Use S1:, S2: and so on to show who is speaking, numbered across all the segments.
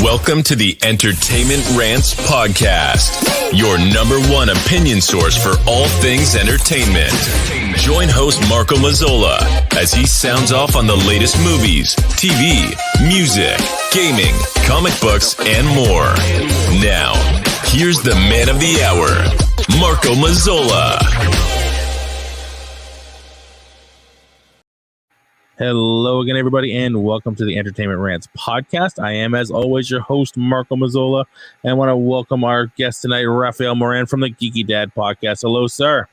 S1: Welcome to the Entertainment Rants Podcast, your number one opinion source for all things entertainment. Join host Marco Mazzola as he sounds off on the latest movies, TV, music, gaming, comic books, and more. Now, here's the man of the hour, Marco Mazzola.
S2: Hello again, everybody, and welcome to the Entertainment Rants Podcast. I am, as always, your host, Marco Mazzola, and I want to welcome our guest tonight, Raphael Moran from the Geeky Dad Podcast. Hello, sir.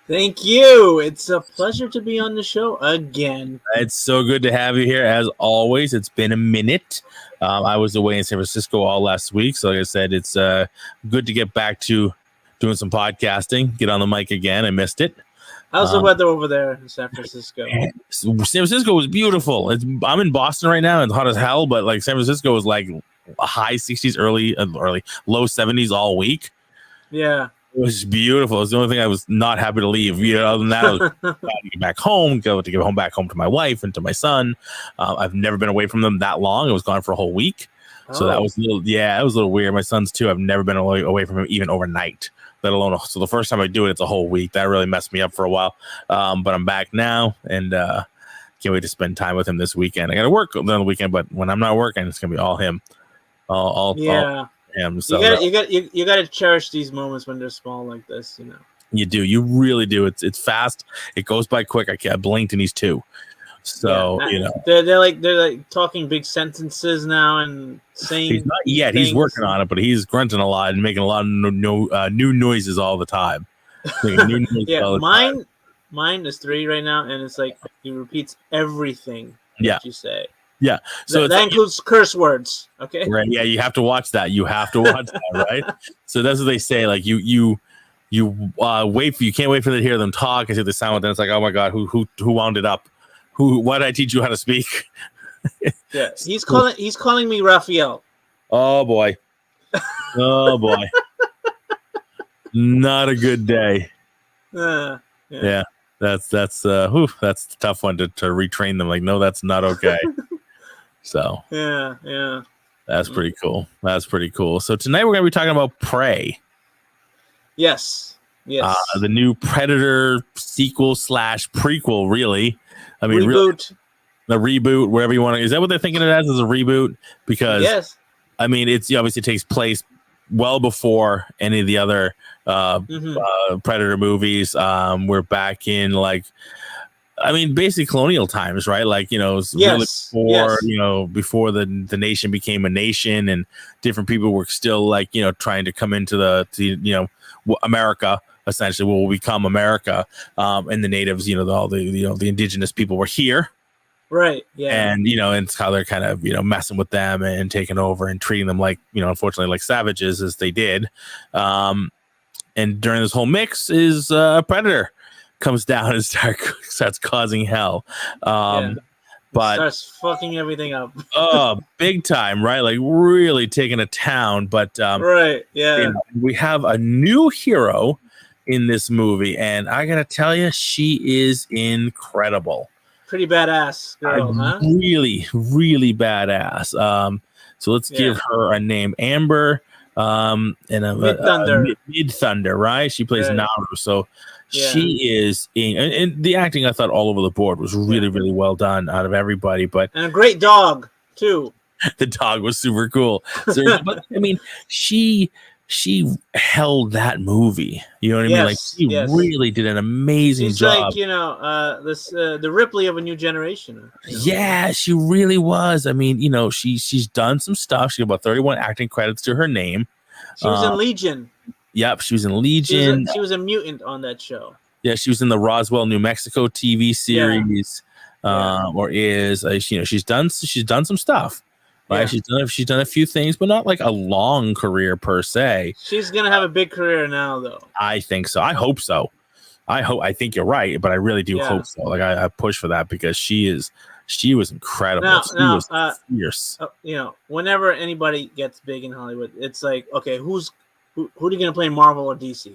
S3: Thank you. It's a pleasure to be on the show again.
S2: It's so good to have you here, as always. It's been a minute. I was away in San Francisco all last week, so like I said, it's good to get back to doing some podcasting, get on the mic again. I missed it.
S3: How's the weather over there in San Francisco?
S2: San Francisco was beautiful. I'm in Boston right now, and it's hot as hell, but like San Francisco was like high 60s, early, low 70s all week.
S3: Yeah.
S2: It was beautiful. It was the only thing I was not happy to leave. Other than that, I was to get back home, back home to my wife and to my son. I've never been away from them that long. I was gone for a whole week. So that was it was a little weird. My son's too. I've never been away from him even overnight, let alone. So the first time I do it, it's a whole week. That really messed me up for a while. But I'm back now, and can't wait to spend time with him this weekend. I got to work on the weekend, but when I'm not working, it's gonna be all him. All him. So
S3: you got to cherish these moments when they're small like this.
S2: You do. You really do. It's fast. It goes by quick. I blinked and he's two. So
S3: they're like talking big sentences now and saying.
S2: He's not yet. He's working on it, but he's grunting a lot and making a lot of new noises all the time.
S3: Mine is 3 right now, and it's like he repeats everything that you say.
S2: Yeah, so
S3: that includes curse words. Okay,
S2: right? Yeah, you have to watch that. You have to watch that, right? So that's what they say. Like you wait. You can't wait for to hear them talk and see the sound. Then it's like, oh my god, who wound it up? Why did I teach you how to speak?
S3: Yeah, he's calling me Raphael.
S2: Oh boy. Not a good day. Yeah. That's a tough one to retrain them. Like, no, that's not okay. So
S3: yeah.
S2: That's pretty cool. So tonight we're gonna be talking about Prey.
S3: Yes.
S2: The new Predator sequel / prequel, really. I mean,
S3: reboot.
S2: The reboot, wherever you want to. Is that what they're thinking it as a reboot? Because
S3: yes.
S2: I mean, it obviously takes place well before any of the other Predator movies. We're back in basically colonial times, right? Really before the nation became a nation, and different people were still trying to come into America. Essentially, what will become America, and the natives, all the indigenous people were here,
S3: right? Yeah,
S2: and and it's how they're kind of messing with them and taking over and treating them like unfortunately like savages as they did. And during this whole mix is a Predator comes down and starts causing hell. But
S3: starts fucking everything up.
S2: Big time, right? Like really taking a town. But
S3: right, yeah,
S2: we have a new hero in this movie, and I gotta tell you, she is incredible.
S3: Pretty badass girl, huh?
S2: Really, really badass. So let's give her a name, Amber. And Mid Thunder, right? She plays Naru. So she is and the acting I thought all over the board was really, really well done out of everybody. But
S3: and a great dog too.
S2: The dog was super cool. But I mean, she held that movie. You know what I mean? Like she really did an amazing job.
S3: Like the Ripley of a new generation.
S2: Yeah, she really was. I mean, she's done some stuff. She got about 31 acting credits to her name.
S3: She was in Legion.
S2: Yep, she was in Legion.
S3: She was a mutant on that show.
S2: Yeah, she was in the Roswell, New Mexico TV series. She's done some stuff. Right? Yeah. She's done a few things, but not like a long career per se.
S3: She's gonna have a big career now, though.
S2: I think so. I hope so. I think you're right, but I really do hope so. Like I push for that because she was incredible. She was fierce.
S3: Whenever anybody gets big in Hollywood, it's like, okay, who are you gonna play, Marvel or DC?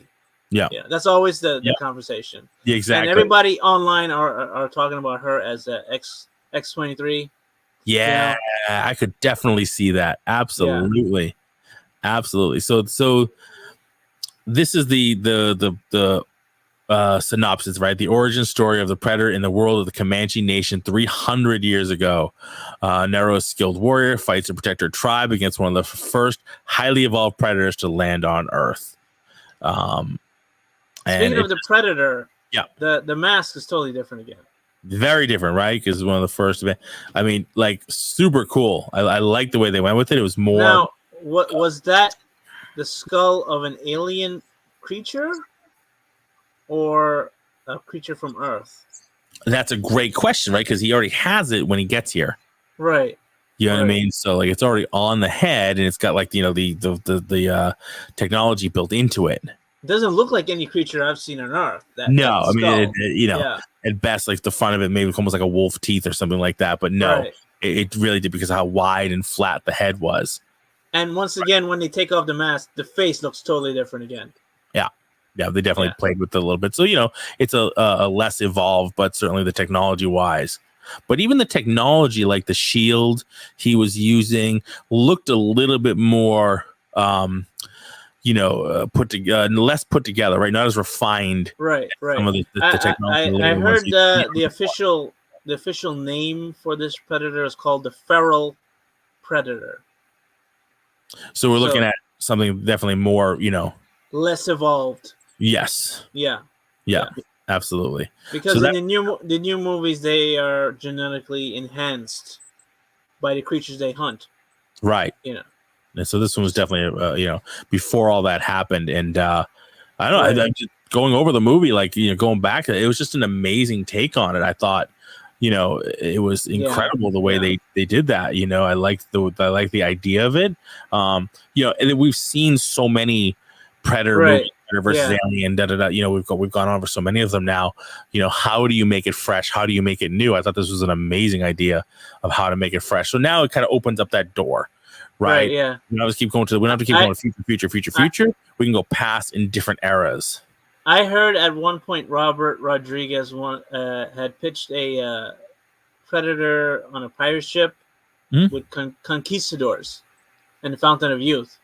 S3: Yeah. That's always the conversation.
S2: Yeah, exactly.
S3: And everybody online are talking about her as X-23.
S2: Yeah, I could definitely see that. Absolutely. Absolutely. So this is the synopsis, right? The origin story of the predator in the world of the Comanche Nation 300 years ago. Nero, a skilled warrior, fights to protect her tribe against one of the first highly evolved predators to land on Earth.
S3: Speaking of the predator,
S2: yeah,
S3: the mask is totally different again.
S2: Very different, right? Because it's one of the first. I mean, like super cool. I like the way they went with it. It was more.
S3: Now, what was that? The skull of an alien creature, or a creature from Earth?
S2: That's a great question, right? Because he already has it when he gets here,
S3: right?
S2: You know what I mean? So like, it's already on the head, and it's got like the technology built into it.
S3: It doesn't look like any creature I've seen on Earth.
S2: I mean, at best, like the front of it maybe almost like a wolf teeth or something like that. But no, it really did because of how wide and flat the head was.
S3: And once again, when they take off the mask, the face looks totally different again.
S2: Yeah, they definitely played with it a little bit. So, it's a less evolved, but certainly the technology-wise. But even the technology, like the shield he was using, looked a little bit more... put together, less put together, right? Not as refined.
S3: Right.
S2: Some of the technology.
S3: I heard the official name for this predator is called the feral predator.
S2: So we're looking at something definitely more,
S3: less evolved.
S2: Yes.
S3: Yeah.
S2: Absolutely.
S3: Because in the new movies, they are genetically enhanced by the creatures they hunt.
S2: Right. And so this one was definitely, before all that happened. And I don't know, I'm just going over the movie, like, going back, it was just an amazing take on it. I thought, it was incredible the way they did that. I like the idea of it. And we've seen so many Predator movies, Predator versus Alien, we've gone over so many of them now. How do you make it fresh? How do you make it new? I thought this was an amazing idea of how to make it fresh. So now it kind of opens up that door. Right.
S3: Yeah.
S2: We don't have to keep going future. We can go past in different eras.
S3: I heard at one point Robert Rodriguez had pitched a predator on a pirate ship with conquistadors and the Fountain of Youth.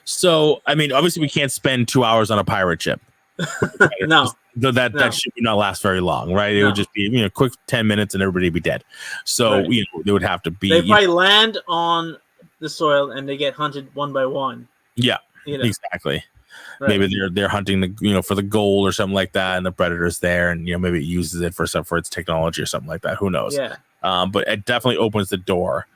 S2: So, I mean, obviously, we can't spend 2 hours on a pirate ship.
S3: No.
S2: That ship would not last very long, right? It would just be quick 10 minutes and everybody would be dead. So, they would have to be.
S3: They probably land on the soil and they get hunted one by one.
S2: Yeah, exactly. Right. Maybe they're hunting for the gold or something like that, and the predator's there, and maybe it uses it for its technology or something like that. Who knows?
S3: Yeah.
S2: But it definitely opens the door.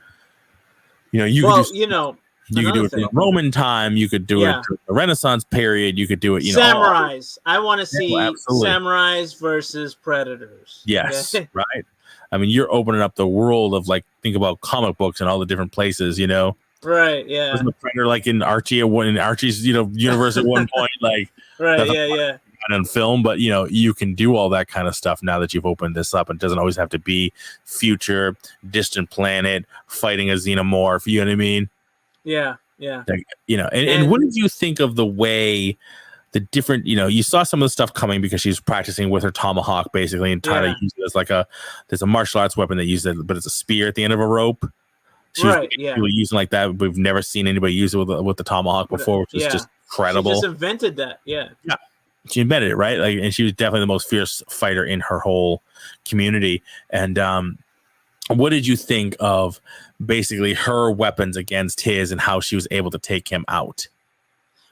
S2: You could do it in the Roman time. You could do it in the Renaissance period. You could do it.
S3: Samurais. I want to see samurais versus predators.
S2: Yes, right. I mean, you're opening up the world of think about comic books and all the different places,
S3: Right. Yeah.
S2: Wasn't the predator like in Archie's universe at one point,
S3: right. Yeah.
S2: On film, but you can do all that kind of stuff now that you've opened this up. It doesn't always have to be future, distant planet fighting a xenomorph. You know what I mean?
S3: Yeah.
S2: And what did you think of the way? The different, you saw some of the stuff coming because she's practicing with her tomahawk basically and trying to use it as there's a martial arts weapon that uses it, but it's a spear at the end of a rope. She was using like that. We've never seen anybody use it with the tomahawk before, which is just incredible.
S3: She just invented that. Yeah.
S2: She invented it, right? And she was definitely the most fierce fighter in her whole community. And what did you think of basically her weapons against his and how she was able to take him out?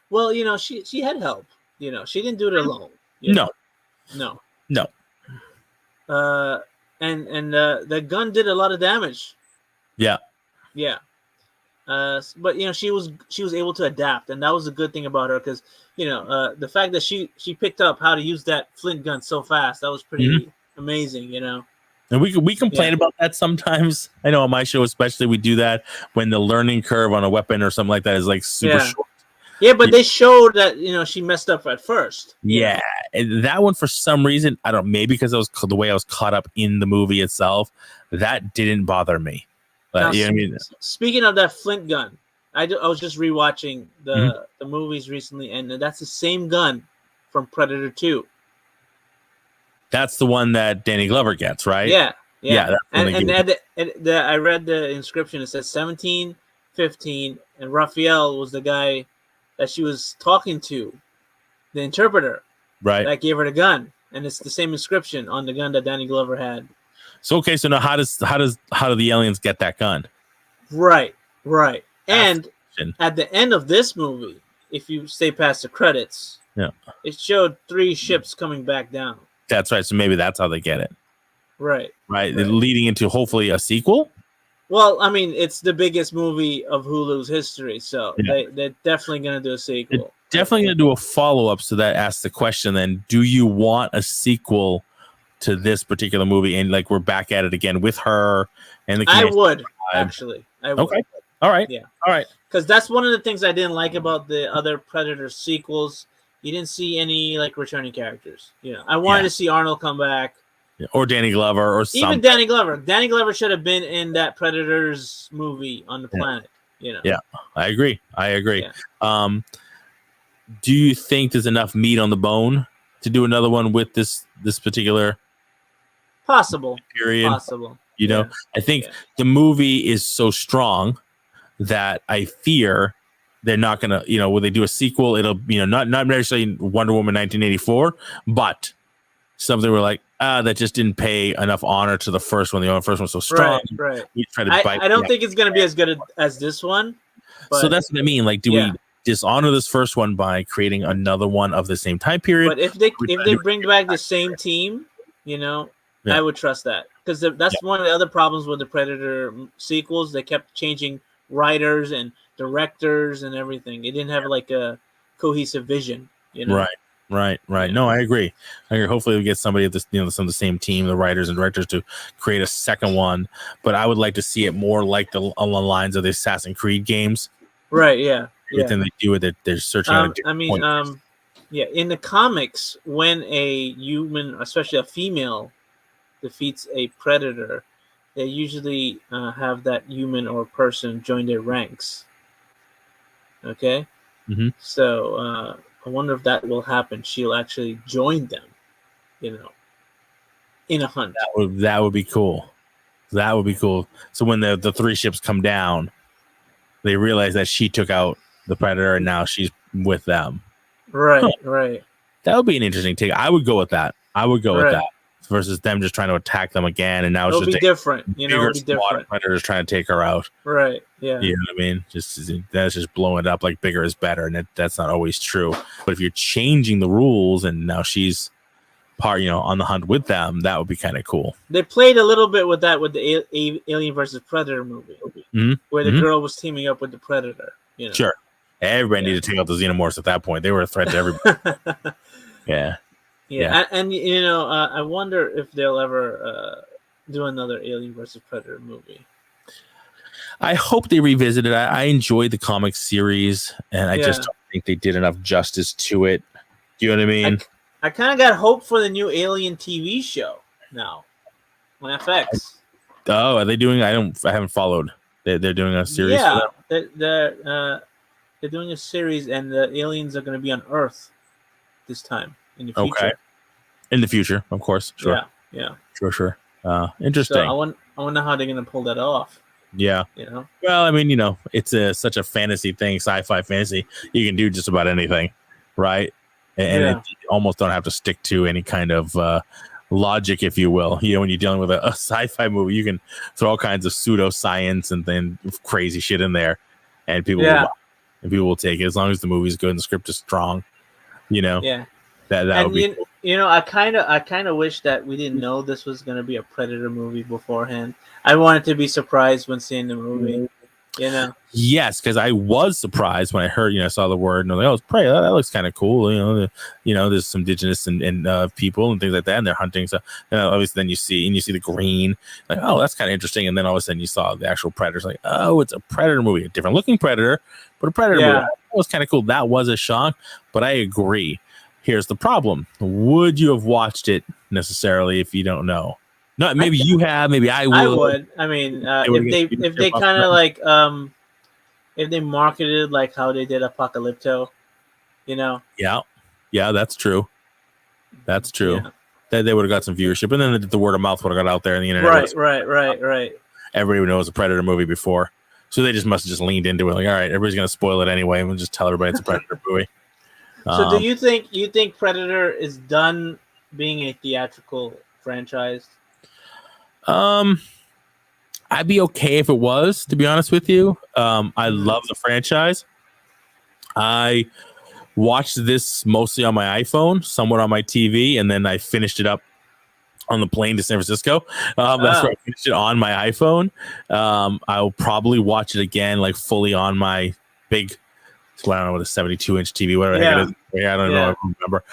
S3: Well, she had help. She didn't do it alone.
S2: No.
S3: And the gun did a lot of damage.
S2: Yeah.
S3: But she was able to adapt, and that was a good thing about her because the fact that she picked up how to use that flint gun so fast, that was pretty amazing.
S2: And we complain about that sometimes. I know on my show especially we do that when the learning curve on a weapon or something like that is super short.
S3: Yeah, but they showed that she messed up at first.
S2: Yeah, and that one for some reason, I don't know, maybe because the way I was caught up in the movie itself, that didn't bother me. But
S3: now, speaking of that flint gun, I was just rewatching the movies recently, and that's the same gun from Predator 2.
S2: That's the one that Danny Glover gets, right?
S3: Yeah. Yeah.
S2: that's when
S3: And
S2: they
S3: I read the inscription. It says 1715, and Raphael was the guy that she was talking to, the interpreter
S2: right.
S3: that gave her the gun, and it's the same inscription on the gun that Danny Glover had.
S2: So okay, so now how do the aliens get that gun?
S3: Right.
S2: That's
S3: And at the end of this movie, if you stay past the credits, it showed 3 ships coming back down.
S2: That's right. So maybe that's how they get it.
S3: Right.
S2: Leading into hopefully a sequel.
S3: Well, I mean, it's the biggest movie of Hulu's history, so they're definitely going to do a sequel.
S2: They're definitely going to do a follow-up, so that asks the question then, do you want a sequel to this particular movie? And like we're back at it again with her and the
S3: I would, actually. I would.
S2: Okay. All right.
S3: Yeah.
S2: All right.
S3: Because that's one of the things I didn't like about the other Predator sequels. You didn't see any like returning characters. I wanted to see Arnold come back.
S2: Or Danny Glover, or something.
S3: Even Danny Glover. Danny Glover should have been in that Predators movie on the planet.
S2: Yeah, I agree.
S3: Yeah.
S2: Do you think there's enough meat on the bone to do another one with this particular
S3: possible
S2: period?
S3: Possible.
S2: I think the movie is so strong that I fear they're not gonna. When they do a sequel, it'll not necessarily Wonder Woman 1984, but something we're like, that just didn't pay enough honor to the first one. The first one's so strong.
S3: Right.
S2: We try to bite.
S3: I don't think it's going to be as good as this one. But,
S2: so that's what I mean. Like, do we dishonor this first one by creating another one of the same time period?
S3: But if they bring back the same team, I would trust that, because that's one of the other problems with the Predator sequels. They kept changing writers and directors and everything. They didn't have like a cohesive vision.
S2: Right. No, I agree. Hopefully we get somebody at this, some of the same team, the writers and directors, to create a second one. But I would like to see it more like on the lines of the Assassin's Creed games.
S3: Right. Yeah.
S2: Everything they do with it, they're searching.
S3: In the comics, when a human, especially a female, defeats a predator, they usually have that human or person join their ranks. Okay.
S2: Mm-hmm.
S3: So. I wonder if that will happen. She'll actually join them, in a hunt.
S2: That would be cool. That would be cool. So when the 3 ships come down, they realize that she took out the Predator and now she's with them.
S3: Right. Right.
S2: That would be an interesting take. I would go with that. With that versus them just trying to attack them again. And now
S3: it'll be different.
S2: It'll be different. Predators trying to take her out.
S3: Right. Yeah.
S2: You know what I mean? That's just blowing it up like bigger is better. And that's not always true. But if you're changing the rules and now she's on the hunt with them, that would be kind of cool.
S3: They played a little bit with that with the Alien versus Predator movie, where the girl was teaming up with the Predator.
S2: Sure. Everybody needed to take out the Xenomorphs at that point. They were a threat to everybody. Yeah.
S3: And I wonder if they'll ever do another Alien versus Predator movie.
S2: I hope they revisit it. I enjoyed the comic series, and I just don't think they did enough justice to it. Do you know what I mean?
S3: I kind of got hope for the new Alien TV show now on FX.
S2: Oh, are they doing? I haven't followed. They're doing a series.
S3: Yeah, they're doing a series, and the aliens are going to be on Earth this time. In the future.
S2: Okay. In the future, of course. Sure.
S3: Yeah.
S2: Sure. Interesting.
S3: So I wonder how they're going to pull that off.
S2: Yeah. Well, I mean, it's such a fantasy thing, sci-fi fantasy. You can do just about anything, right? And you almost don't have to stick to any kind of logic, if you will. When you're dealing with a sci-fi movie, you can throw all kinds of pseudoscience and then crazy shit in there, and people will take it as long as the movie's good and the script is strong.
S3: Yeah.
S2: That would be cool.
S3: I kind of wish that we didn't know this was going to be a Predator movie beforehand. I wanted to be surprised when seeing the movie.
S2: Yes, because I was surprised when I heard, I saw the word and I'm like, oh, it's Prey. That looks kind of cool. There's some indigenous and people and things like that, and they're hunting. So obviously, then you see the green, like, oh, that's kind of interesting. And then all of a sudden, you saw the actual Predators, like, oh, it's a Predator movie, a different looking Predator, but a Predator movie. That was kind of cool. That was a shock, but I agree. Here's the problem: would you have watched it necessarily if you don't know? No, maybe you have. Maybe I would.
S3: I would. I mean, if they kind of like if they marketed like how they did Apocalypto,
S2: Yeah, that's true. That's true. they would have got some viewership, and then the word of mouth would have got out there in the internet.
S3: Right.
S2: Everybody knows a Predator movie before, so they must have just leaned into it. Like, all right, everybody's gonna spoil it anyway, and we'll just tell everybody it's a Predator movie.
S3: So, do you think Predator is done being a theatrical franchise?
S2: I'd be okay if it was, to be honest with you. I love the franchise. I watched this mostly on my iPhone, somewhat on my TV, and then I finished it up on the plane to San Francisco. That's where I finished it on my iPhone. I'll probably watch it again, like fully on my big, I don't know what a 72-inch TV, whatever the heck it is. Yeah, I don't know. I don't remember.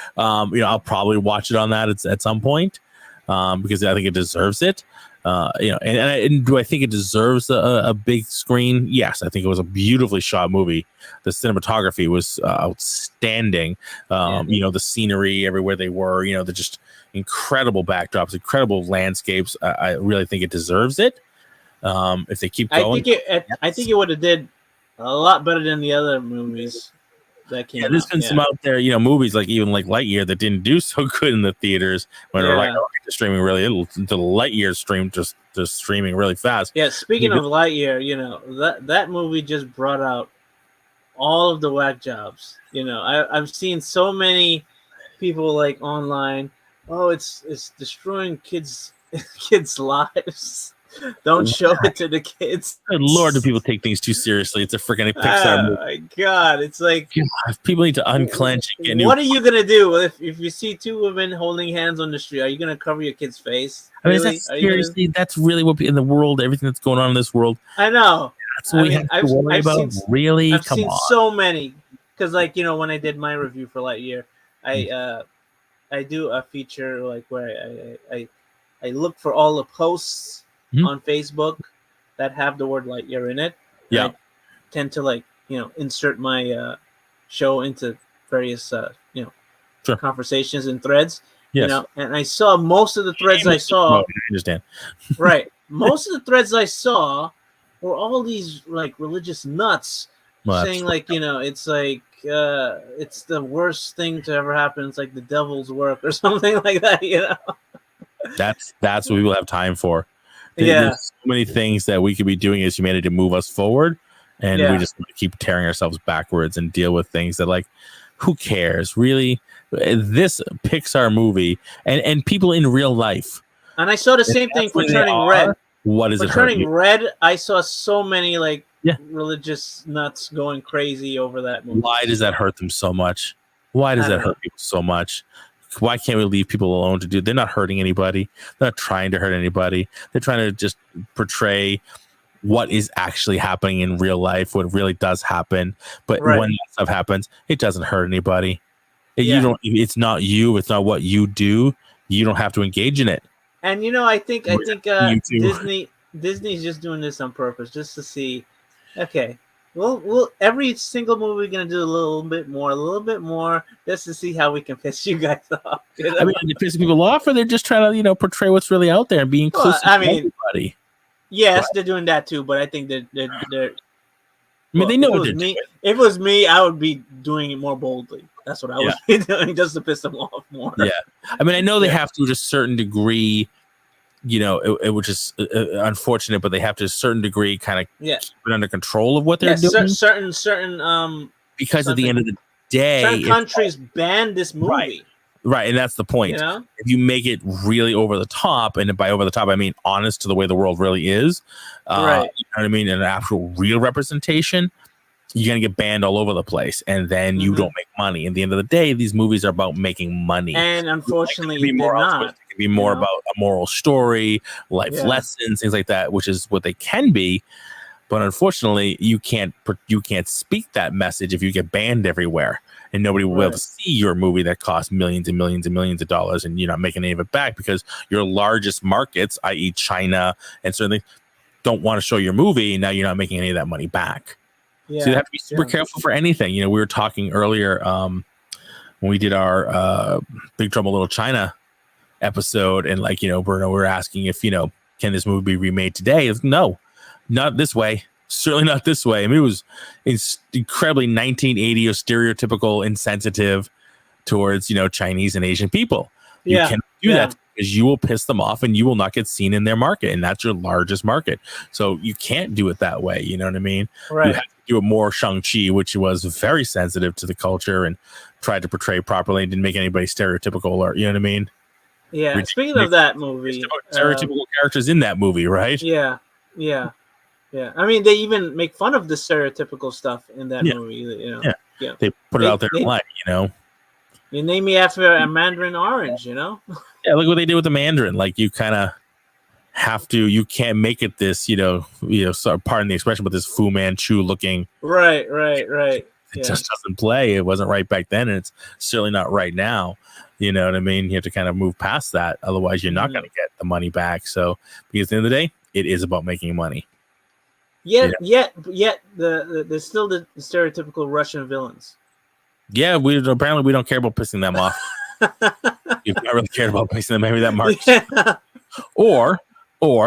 S2: I'll probably watch it on that at some point because I think it deserves it. And do I think it deserves a big screen? Yes, I think it was a beautifully shot movie. The cinematography was outstanding. The scenery everywhere they were, the just incredible backdrops, incredible landscapes. I really think it deserves it. If they keep going,
S3: I think it would have did a lot better than the other movies that came.
S2: There's been some out there, movies like Lightyear that didn't do so good in the theaters when they're like, the streaming really the Lightyear stream just streaming really fast.
S3: Yeah, speaking of Lightyear, that movie just brought out all of the whack jobs. I've seen so many people like online, it's destroying kids' lives. Don't show it to the kids.
S2: Good Lord, do people take things too seriously? It's a freaking Pixar movie.
S3: Oh my God, it's like
S2: people need to unclench and get
S3: What are you gonna do if you see two women holding hands on the street? Are you gonna cover your kid's face?
S2: Really? Seriously, that's really what in the world, everything that's going on in this world.
S3: I know.
S2: That's what we have to worry about. Really,
S3: I've seen so many because, when I did my review for Lightyear, I do a feature where I look for all the posts on Facebook that have the word Lightyear in it.
S2: Yeah.
S3: I tend to insert my show into various conversations and threads.
S2: Yes.
S3: And I saw most of the threads I saw.
S2: I understand.
S3: Right. Most of the threads I saw were all these religious nuts saying it's it's the worst thing to ever happen. It's like the devil's work or something like that.
S2: That's what people have time for.
S3: There's
S2: so many things that we could be doing as humanity to move us forward, and we just keep tearing ourselves backwards and deal with things that who cares really? This Pixar movie and people in real life.
S3: And I saw the same thing for Turning Red.
S2: What is it?
S3: Turning Red, I saw so many religious nuts going crazy over that movie.
S2: Why does that hurt them so much? Why does that hurt people so much? Why can't we leave people alone to do? They're not hurting anybody. They're not trying to hurt anybody. They're trying to just portray what is actually happening in real life, what really does happen. But when that stuff happens, it doesn't hurt anybody. You don't. It's not you. It's not what you do. You don't have to engage in it.
S3: And I think Disney's just doing this on purpose, just to see. Okay. We'll every single movie we're gonna do a little bit more, just to see how we can piss you guys off.
S2: I mean, they're pissing people off, or they're just trying to portray what's really out there and be inclusive to everybody.
S3: Yes, they're doing that too, but I think they're.
S2: I mean, they know what they're doing.
S3: If it was me, I would be doing it more boldly. That's what I would be doing, just to piss them off more.
S2: Yeah, I mean, I know they have to a certain degree. It which is unfortunate, but they have to a certain degree kind of keep it under control of what they're doing.
S3: Certain
S2: because at the end of the day,
S3: certain countries ban this movie.
S2: Right, and that's the point. If you make it really over the top, and by over the top I mean honest to the way the world really is, you know what I mean, an actual real representation, you're gonna get banned all over the place, and then you don't make money. At the end of the day, these movies are about making money,
S3: and unfortunately,
S2: it can be more about a moral story, life lessons, things like that, which is what they can be. But unfortunately, you can't speak that message if you get banned everywhere, and nobody will be able to see your movie that costs millions and millions and millions of dollars, and you're not making any of it back because your largest markets, i.e., China and certain things, don't want to show your movie, and now you're not making any of that money back. So you have to be super careful for anything. We were talking earlier when we did our Big Trouble in Little China episode, and Bruno, we were asking if can this movie be remade today? No, not this way. Certainly not this way. I mean, it was incredibly 1980 or stereotypical, insensitive towards Chinese and Asian people. You cannot do that because you will piss them off and you will not get seen in their market, and that's your largest market. So you can't do it that way. You know what I mean?
S3: Right.
S2: You have to do it more Shang-Chi, which was very sensitive to the culture and tried to portray properly and didn't make anybody stereotypical, or you know what I mean?
S3: Yeah. Speaking of that movie,
S2: stereotypical characters in that movie, right?
S3: Yeah. I mean, they even make fun of the stereotypical stuff in that movie. You know? Yeah.
S2: They put it out there in light, you know.
S3: You name me after a Mandarin orange, you know?
S2: Yeah, look what they did with the Mandarin. Like, you kind of have to, you can't make it this, so, pardon the expression, but this Fu Manchu looking.
S3: Right.
S2: It just doesn't play. It wasn't right back then, and it's certainly not right now. You know what I mean? You have to kind of move past that. Otherwise, you're not going to get the money back. So, because at the end of the day, it is about making money.
S3: Yet, there's still the stereotypical Russian villains.
S2: Yeah, apparently we don't care about pissing them off. You've not really cared about pissing them maybe that much.
S3: Yeah.
S2: Or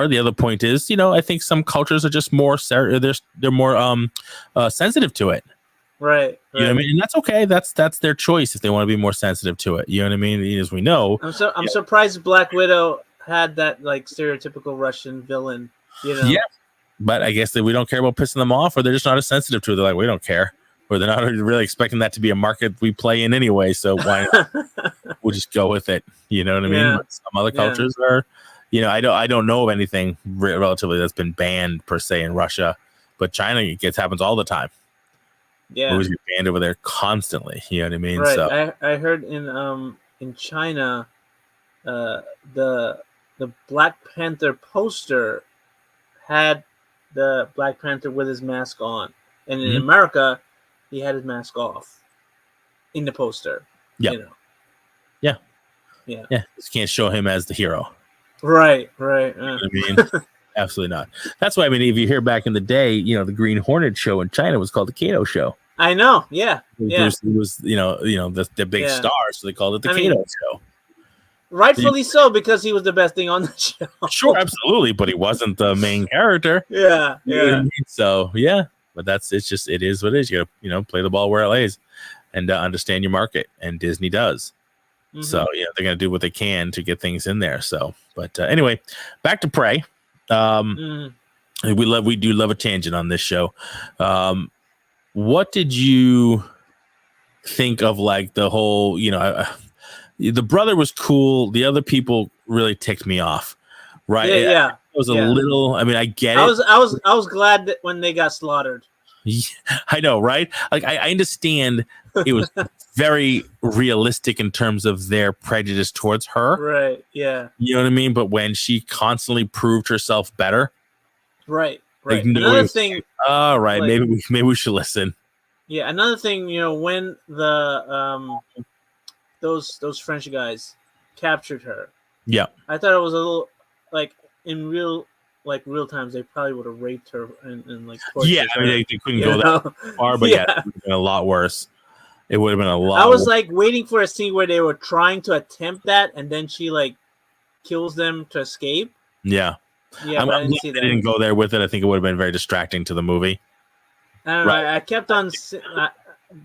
S2: the other point is, I think some cultures are just more they're more sensitive to it.
S3: Right.
S2: You know what I mean? And that's okay. That's their choice if they want to be more sensitive to it. You know what I mean? As we know.
S3: I'm surprised Black Widow had that like stereotypical Russian villain.
S2: Yeah. But I guess that we don't care about pissing them off, or they're just not as sensitive to it. They're like, we don't care. Or they're not really expecting that to be a market we play in anyway. So why not? We'll just go with it. You know what I mean?
S3: Yeah.
S2: But some other cultures are, I don't know of anything relatively that's been banned per se in Russia, but China happens all the time.
S3: Yeah,
S2: movies get banned over there constantly. You know what I mean?
S3: Right.
S2: So
S3: I heard in China, the Black Panther poster had the Black Panther with his mask on, and in America, he had his mask off in the poster.
S2: Yeah.
S3: Yeah.
S2: Just can't show him as the hero.
S3: Right.
S2: You know what I mean? Absolutely not. That's why, I mean, if you hear back in the day, the Green Hornet show in China was called the Kato show.
S3: I know. Yeah.
S2: It was the big star, so they called it the Kato show.
S3: Rightfully so, because he was the best thing on the show.
S2: Sure, absolutely, but he wasn't the main character.
S3: Yeah.
S2: You know what I mean? So but it is what it is. You gotta, play the ball where it lays, and understand your market. And Disney does. Mm-hmm. So they're gonna do what they can to get things in there. So, but anyway, back to Prey. We do love a tangent on this show. What did you think of like the whole? The brother was cool. The other people really ticked me off. Right?
S3: Yeah.
S2: It was a little. I mean, I get it.
S3: I was glad that when they got slaughtered.
S2: I know, right? Like I understand it was very realistic in terms of their prejudice towards her.
S3: Right. Yeah.
S2: You know what I mean? But when she constantly proved herself better.
S3: Right.
S2: Like,
S3: another thing.
S2: All right. Like, maybe we should listen.
S3: Yeah. Another thing, when the those French guys captured her.
S2: Yeah.
S3: I thought it was a little like in real times they probably would have raped her and like tortured her.
S2: I mean they couldn't go that far, but it would have been a lot worse. It would have been a lot.
S3: I was like waiting for a scene where they were trying to attempt that, and then she like kills them to escape.
S2: Yeah.
S3: Yeah,
S2: I'm glad they didn't go there with it. I think it would have been very distracting to the movie.
S3: I don't know. I kept on.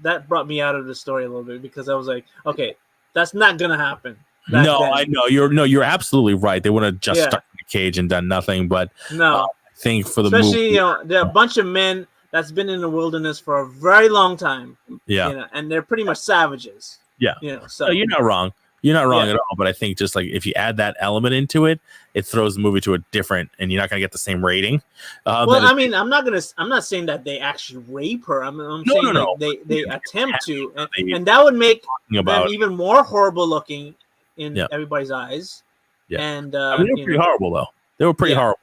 S3: That brought me out of the story a little bit because I was like, okay, that's not gonna happen.
S2: I know you're absolutely right. They wouldn't have just stuck in the cage and done nothing. But
S3: no,
S2: I think for the
S3: especially
S2: movie,
S3: there are a bunch of men that's been in the wilderness for a very long time.
S2: Yeah,
S3: and they're pretty much savages.
S2: Yeah,
S3: so
S2: you're not wrong. You're not wrong at all. But I think just like if you add that element into it, it throws the movie to a different, and you're not gonna get the same rating.
S3: Well, I mean, I'm not saying that they actually rape her. I'm saying like they attempt to, and that would make them even more horrible looking in everybody's eyes. Yeah, and
S2: I mean, they were pretty horrible though. They were pretty horrible.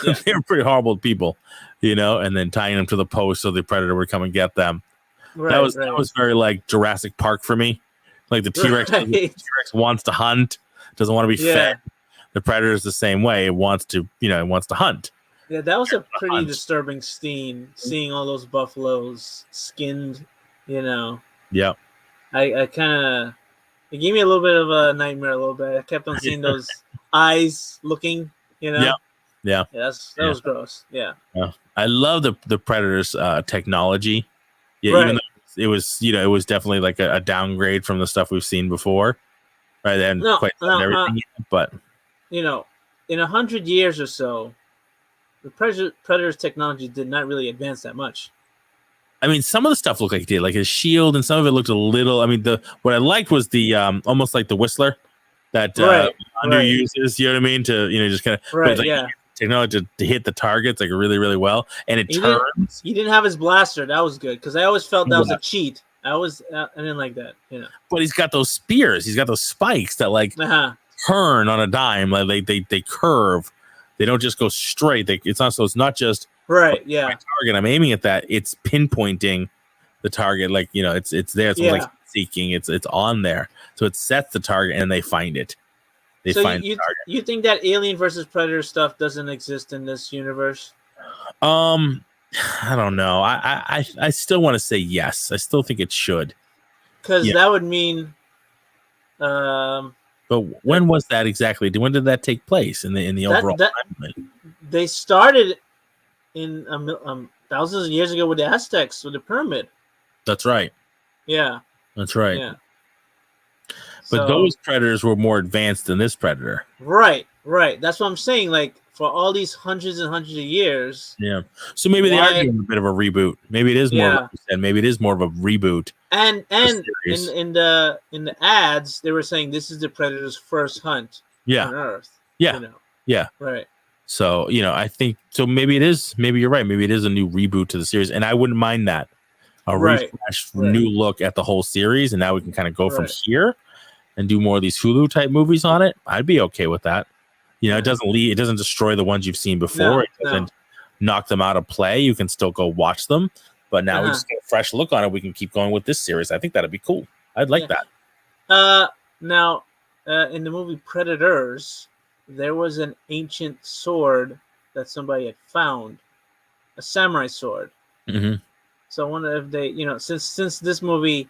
S2: Yeah. They were pretty horrible people, and then tying them to the post so the predator would come and get them. Right, that was very like Jurassic Park for me. Like the T-Rex, the T-Rex wants to hunt, doesn't want to be fed. The predator is the same way; it wants to hunt.
S3: Yeah, that was a pretty disturbing scene. Seeing all those buffaloes skinned,
S2: Yeah.
S3: I kind of it gave me a little bit of a nightmare. A little bit. I kept on seeing those eyes looking.
S2: Yeah.
S3: That was gross. Yeah.
S2: I love the predator's technology. Yeah, even though it was definitely like a downgrade from the stuff we've seen before. right? They haven't quite done everything yet, but
S3: you know, in 100 years or so, the Predator's technology did not really advance that much.
S2: I mean, some of the stuff looked like it did, like his shield, and some of it looked a little. I mean, what I liked was the almost like the Whistler that Under uses. You know what I mean? To just kind of technology to hit the targets like really, really well, and it turns.
S3: He didn't have his blaster. That was good because I always felt that was a cheat. I didn't like that.
S2: But he's got those spears. He's got those spikes that turn on a dime. Like they curve. They don't just go straight. It's not just
S3: my
S2: target. I'm aiming at that. It's pinpointing the target. Like it's there. It's like seeking. It's on there. So it sets the target and they find it. They find the target.
S3: You think that Alien versus Predator stuff doesn't exist in this universe?
S2: I don't know. I still want to say yes. I still think it should.
S3: Because that would mean.
S2: But when was that exactly? When did that take place in the overall timeline?
S3: They started in thousands of years ago with the Aztecs with the pyramid.
S2: That's right.
S3: Yeah.
S2: That's right.
S3: Yeah.
S2: But those predators were more advanced than this predator.
S3: Right. That's what I'm saying. Like for all these hundreds and hundreds of years.
S2: Yeah. So maybe they are doing a bit of a reboot. Maybe it is more. Like you said, maybe it is more of a reboot.
S3: And in the ads, they were saying this is the Predator's first hunt on Earth.
S2: Yeah. Yeah.
S3: Right.
S2: So I think so. Maybe it is. Maybe you're right. Maybe it is a new reboot to the series, and I wouldn't mind that. A refresh, new look at the whole series, and now we can kind of go from here and do more of these Hulu type movies on it. I'd be okay with that. It doesn't destroy the ones you've seen before. It doesn't knock them out of play. You can still go watch them. But now we just get a fresh look on it. We can keep going with this series. I think that'd be cool. I'd like that.
S3: Now, in the movie Predators, there was an ancient sword that somebody had found, a samurai sword.
S2: Mm-hmm.
S3: So I wonder if they, since this movie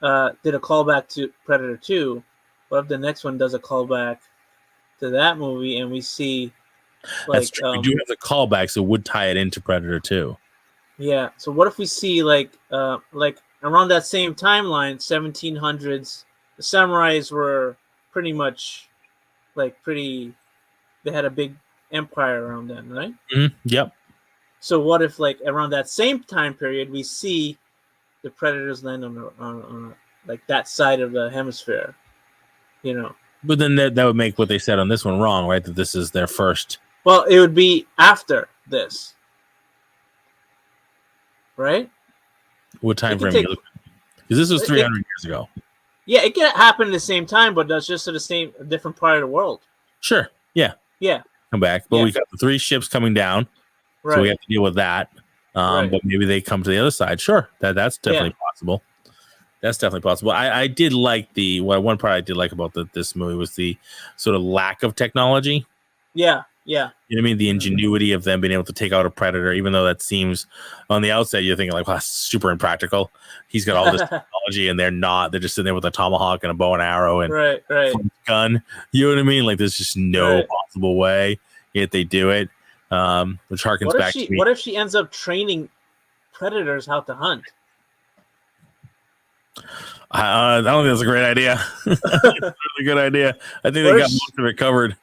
S3: did a callback to Predator 2, what if the next one does a callback to that movie and we see
S2: that's true. We do have the callbacks that would tie it into Predator 2.
S3: Yeah. So what if we see like around that same timeline, 1700s, the samurais were pretty much they had a big empire around them, right?
S2: Mm-hmm. Yep. So
S3: what if around that same time period we see the Predators land on that side of the hemisphere,
S2: But then that would make what they said on this one wrong, right? That this is their first.
S3: Well, it would be after this. Right?
S2: What time frame? Because this was 300 years ago.
S3: Yeah, it can happen at the same time, but that's just a different part of the world.
S2: Sure. Yeah.
S3: Yeah.
S2: Come back, but we got the 3 ships coming down, so we have to deal with that. But maybe they come to the other side. Sure, that's definitely possible. That's definitely possible. I did like one part I did like about this movie was the sort of lack of technology.
S3: Yeah. Yeah.
S2: You know what I mean? The ingenuity of them being able to take out a predator, even though that seems on the outside, you're thinking wow, super impractical. He's got all this technology and they're not. They're just sitting there with a tomahawk and a bow and arrow and
S3: a
S2: gun. You know what I mean? Like there's just no possible way yet they do it. Which harkens back to me.
S3: What if she ends up training predators how to hunt?
S2: I don't think that's a great idea. It's a really good idea. I think they got most of it covered.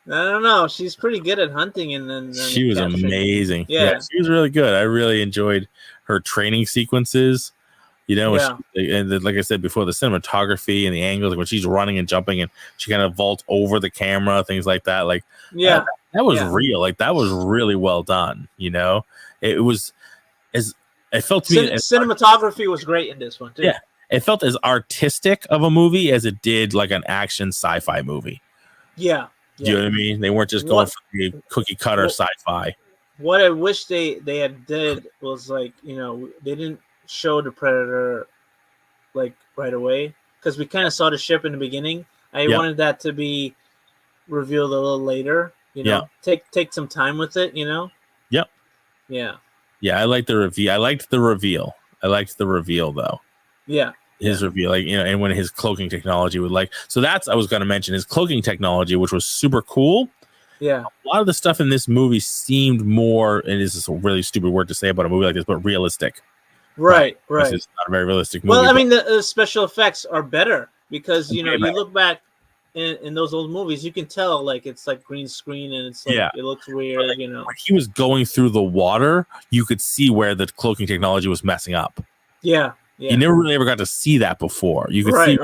S3: I don't know. She's pretty good at hunting, and then
S2: she was amazing.
S3: Yeah,
S2: she was really good. I really enjoyed her training sequences. And like I said before, the cinematography and the angles, like when she's running and jumping, and she kind of vaults over the camera, things like that. Like, that was real. Like that was really well done. It was as it felt to me.
S3: Cinematography was great in this one too.
S2: Yeah, it felt as artistic of a movie as it did like an action sci-fi movie.
S3: Yeah.
S2: Do you know what I mean? They weren't just going for the cookie cutter sci-fi.
S3: What I wish they had did was they didn't show the Predator right away because we kind of saw the ship in the beginning. I wanted that to be revealed a little later. Take some time with it.
S2: Yep.
S3: Yeah.
S2: Yeah, I liked the reveal. I liked the reveal though.
S3: Yeah.
S2: His reveal, and when his cloaking technology would so that's I was going to mention his cloaking technology, which was super cool.
S3: Yeah,
S2: a lot of the stuff in this movie seemed more, and this is a really stupid word to say about a movie like this, but realistic.
S3: Right.
S2: This is not a very realistic movie.
S3: Well, I mean, the special effects are better because you look back in those old movies, you can tell like it's like green screen and it's like it looks weird. Like,
S2: when he was going through the water, you could see where the cloaking technology was messing up.
S3: Yeah.
S2: You never really ever got to see that before. You could see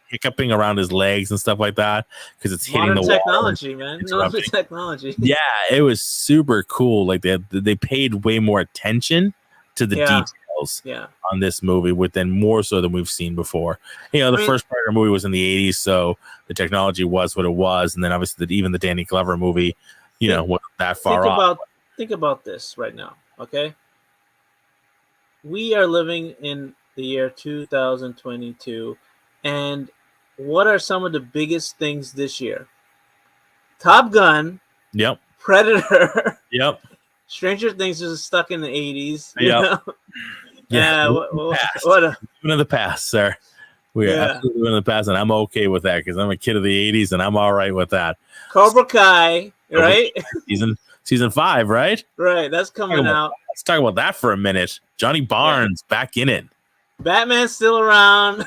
S2: hiccuping around his legs and stuff like that because it's hitting the
S3: technology,
S2: water.
S3: Man. Modern technology.
S2: Yeah, it was super cool. Like they paid way more attention to the details on this movie more so than we've seen before. The first part of the movie was in the 80s, so the technology was what it was, and then obviously even the Danny Glover movie, wasn't that far off.
S3: Think about this right now, okay? We are living in the year 2022, and what are some of the biggest things this year? Top Gun.
S2: Yep.
S3: Predator.
S2: Yep.
S3: Stranger Things is stuck in the 80s.
S2: Yep.
S3: Yeah.
S2: What in the past, sir. We are absolutely in the past, and I'm okay with that because I'm a kid of the 80s, and I'm all right with that.
S3: Cobra Kai, right?
S2: Season 5, right?
S3: Right, that's coming out.
S2: Let's talk about that for a minute. Johnny Barnes back in it.
S3: Batman's still around.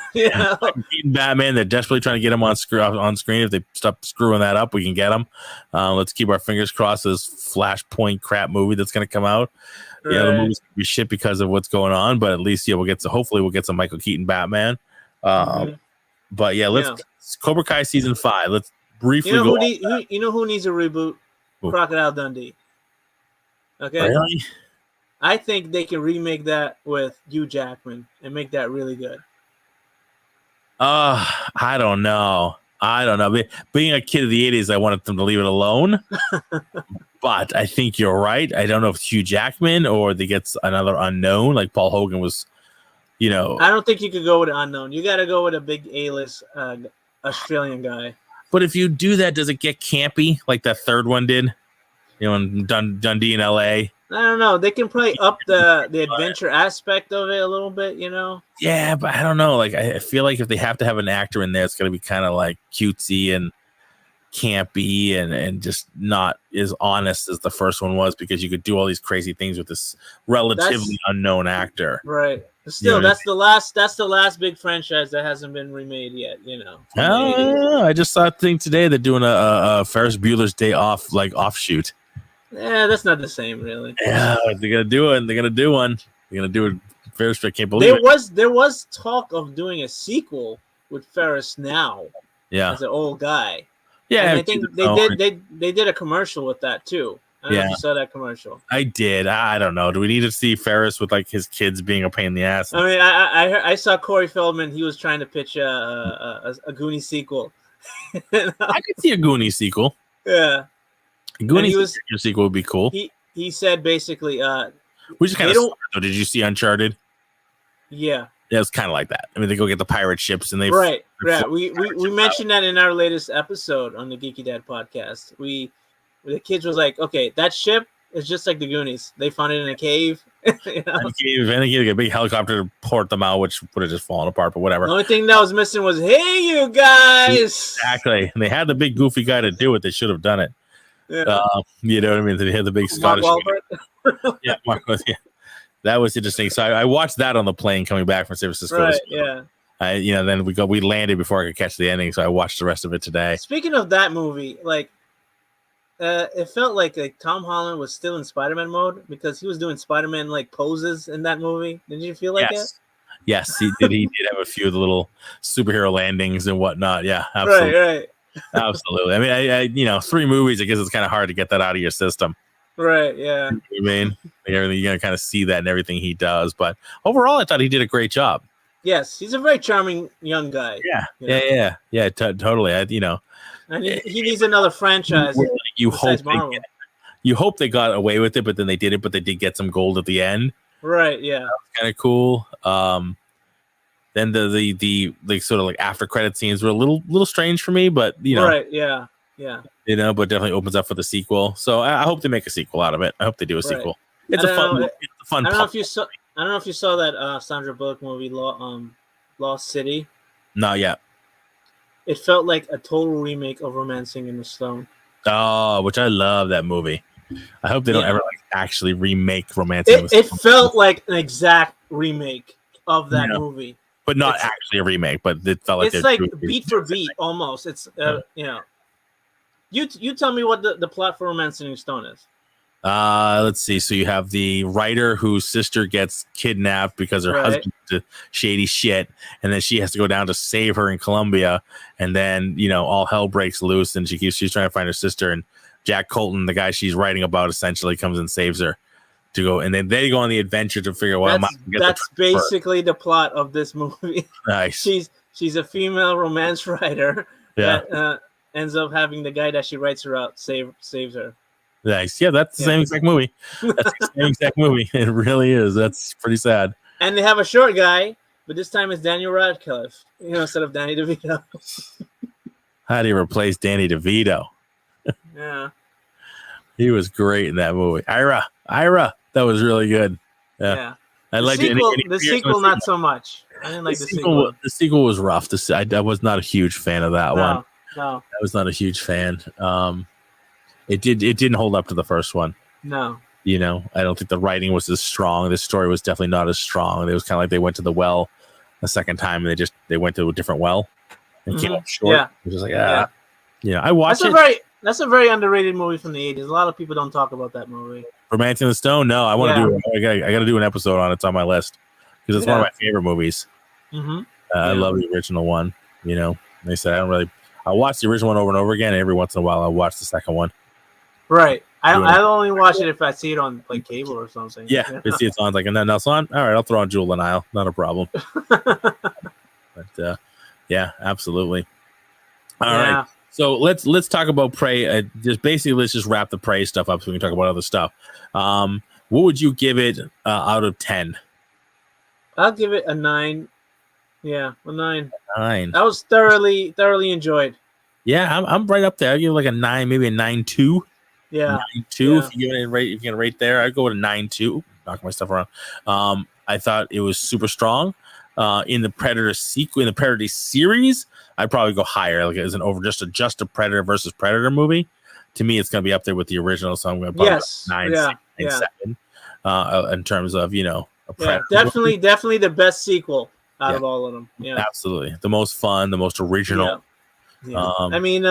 S2: Batman, they're desperately trying to get him on screen. If they stop screwing that up, we can get him. Let's keep our fingers crossed for this Flashpoint crap movie that's going to come out. Right. The movie's going to be shit because of what's going on, but at least hopefully we'll get some Michael Keaton Batman. But Cobra Kai season 5. Let's briefly go.
S3: Who needs a reboot?
S2: Ooh.
S3: Crocodile Dundee. Okay.
S2: Really?
S3: I think they can remake that with Hugh Jackman and make that really good.
S2: I don't know. Being a kid of the 80s, I wanted them to leave it alone. But I think you're right. I don't know if it's Hugh Jackman or they get another unknown like Paul Hogan was, I
S3: don't think you could go with an unknown. You got to go with a big A-list Australian guy.
S2: But if you do that, does it get campy like that third one did? In Dundee in LA.
S3: I don't know. They can probably up the adventure aspect of it a little bit,
S2: Yeah, but I don't know. Like I feel like if they have to have an actor in there, it's going to be kind of like cutesy and campy and just not as honest as the first one was because you could do all these crazy things with this relatively unknown actor.
S3: Right. Still, that's the last big franchise that hasn't been remade yet.
S2: I just saw a thing today. They're doing a Ferris Bueller's Day Off offshoot.
S3: Yeah, that's not the same, really.
S2: Yeah, they're gonna do it. They're gonna do one. They're gonna do it. Ferris, I can't believe
S3: there was talk of doing a sequel with Ferris now.
S2: Yeah,
S3: as an old guy.
S2: Yeah,
S3: and I think they did a commercial with that too. I don't know if you saw that commercial.
S2: I did. I don't know. Do we need to see Ferris with like his kids being a pain in the ass?
S3: I mean, I saw Corey Feldman. He was trying to pitch a Goonies sequel.
S2: I could see a Goonies sequel.
S3: Yeah.
S2: Goonies sequel would be cool.
S3: He said basically,
S2: we just kind of. Did you see Uncharted?
S3: Yeah.
S2: Yeah, it's kind of like that. I mean, they go get the pirate ships and they
S3: right. We mentioned that in our latest episode on the Geeky Dad podcast. The kids was like, okay, that ship is just like the Goonies. They found it in a cave.
S2: And they get a big helicopter to port them out, which would have just fallen apart. But whatever.
S3: The only thing that was missing was, hey, you guys.
S2: Exactly. And they had the big goofy guy to do it. They should have done it.
S3: Yeah.
S2: You know what I mean? They had the big Scottish. Yeah, Mark. Yeah, that was interesting. So I watched that on the plane coming back from San Francisco.
S3: Right. Yeah.
S2: Then we landed before I could catch the ending, so I watched the rest of it today.
S3: Speaking of that movie, it felt like Tom Holland was still in Spider-Man mode because he was doing Spider-Man poses in that movie. Did you feel like that?
S2: Yes, he did. He did have a few of the little superhero landings and whatnot. Yeah, absolutely.
S3: Right.
S2: Absolutely. I mean, 3 movies. I guess it's kind of hard to get that out of your system.
S3: Right. Yeah.
S2: You know what I mean, everything you're gonna kind of see that in everything he does. But overall, I thought he did a great job.
S3: Yes, he's a very charming young guy.
S2: Yeah. Totally. And
S3: he needs another franchise.
S2: You hope they got away with it, but then they didn't. But they did get some gold at the end.
S3: Right. Yeah.
S2: Kind of cool. Then the sort of after credit scenes were a little strange for me, but
S3: Right. Yeah.
S2: But definitely opens up for the sequel. So I hope they make a sequel out of it. I hope they do a sequel. It's a fun. I don't
S3: know if you saw that Sandra Bullock movie, Lost City.
S2: Not yet.
S3: It felt like a total remake of Romancing in the Stone.
S2: Oh, which I love that movie. I hope they don't ever actually remake Romancing in the Stone.
S3: It felt like an exact remake of that movie.
S2: but not actually a remake. But it felt like
S3: it's like beat for beat almost. It's you know, you tell me what the plot for Romancing Stone is.
S2: Let's see. So you have the writer whose sister gets kidnapped because her husband did shady shit, and then she has to go down to save her in Colombia, and then all hell breaks loose, and she's trying to find her sister, and Jack Colton, the guy she's writing about, essentially comes and saves her to go, and then they go on the adventure to figure out.
S3: That's basically the plot of this movie.
S2: Nice.
S3: She's a female romance writer that ends up having the guy that she writes her out saves her.
S2: Nice. Yeah, that's the same exact movie. That's the same exact movie. It really is. That's pretty sad.
S3: And they have a short guy, but this time it's Daniel Radcliffe, instead of Danny DeVito.
S2: How do you replace Danny DeVito?
S3: Yeah.
S2: He was great in that movie. Ira. That was really good. Yeah. I liked
S3: the sequel, not so much. I didn't like the sequel.
S2: The sequel was rough. I was not a huge fan of that one.
S3: No.
S2: I was not a huge fan. It didn't hold up to the first one.
S3: No.
S2: I don't think the writing was as strong. The story was definitely not as strong. It was kind of like they went to the well a second time, and they went to a different well and came up short. Yeah. It was just like, I watched it.
S3: That's a very underrated movie from the 80s. A lot of people don't talk about that movie.
S2: Romancing the Stone? No, I want to do it. I got to do an episode on it. It's on my list because it's one of my favorite movies.
S3: Mm-hmm.
S2: I love the original one. Like I said, I watch the original one over and over again. And every once in a while, I watch the second one.
S3: Right. I only watch it if I see it on like cable or something.
S2: Yeah, if see it's on like, and then else on. All right, I'll throw on Jewel and Isle. Not a problem. But yeah, absolutely. All right. So let's talk about Prey. Let's just wrap the Prey stuff up so we can talk about other stuff. What would you give it out of 10?
S3: I'll give it a 9. Yeah, a 9.
S2: 9.
S3: That was thoroughly enjoyed.
S2: Yeah, I'm right up there. I'll give it like a 9, maybe a 9.2.
S3: Yeah,
S2: 9.2. If you give it a rate, if you can rate there, I'd go with a 9.2. Knock my stuff around. I thought it was super strong. In the Predator sequel, in the Predator series, I'd probably go higher, like as an just a Predator versus Predator movie. To me, it's going to be up there with the original, so I'm going to put 9, 7 in terms of a Predator.
S3: Definitely the best sequel out of all of them. Yeah,
S2: absolutely, the most fun, the most original.
S3: Yeah. I mean,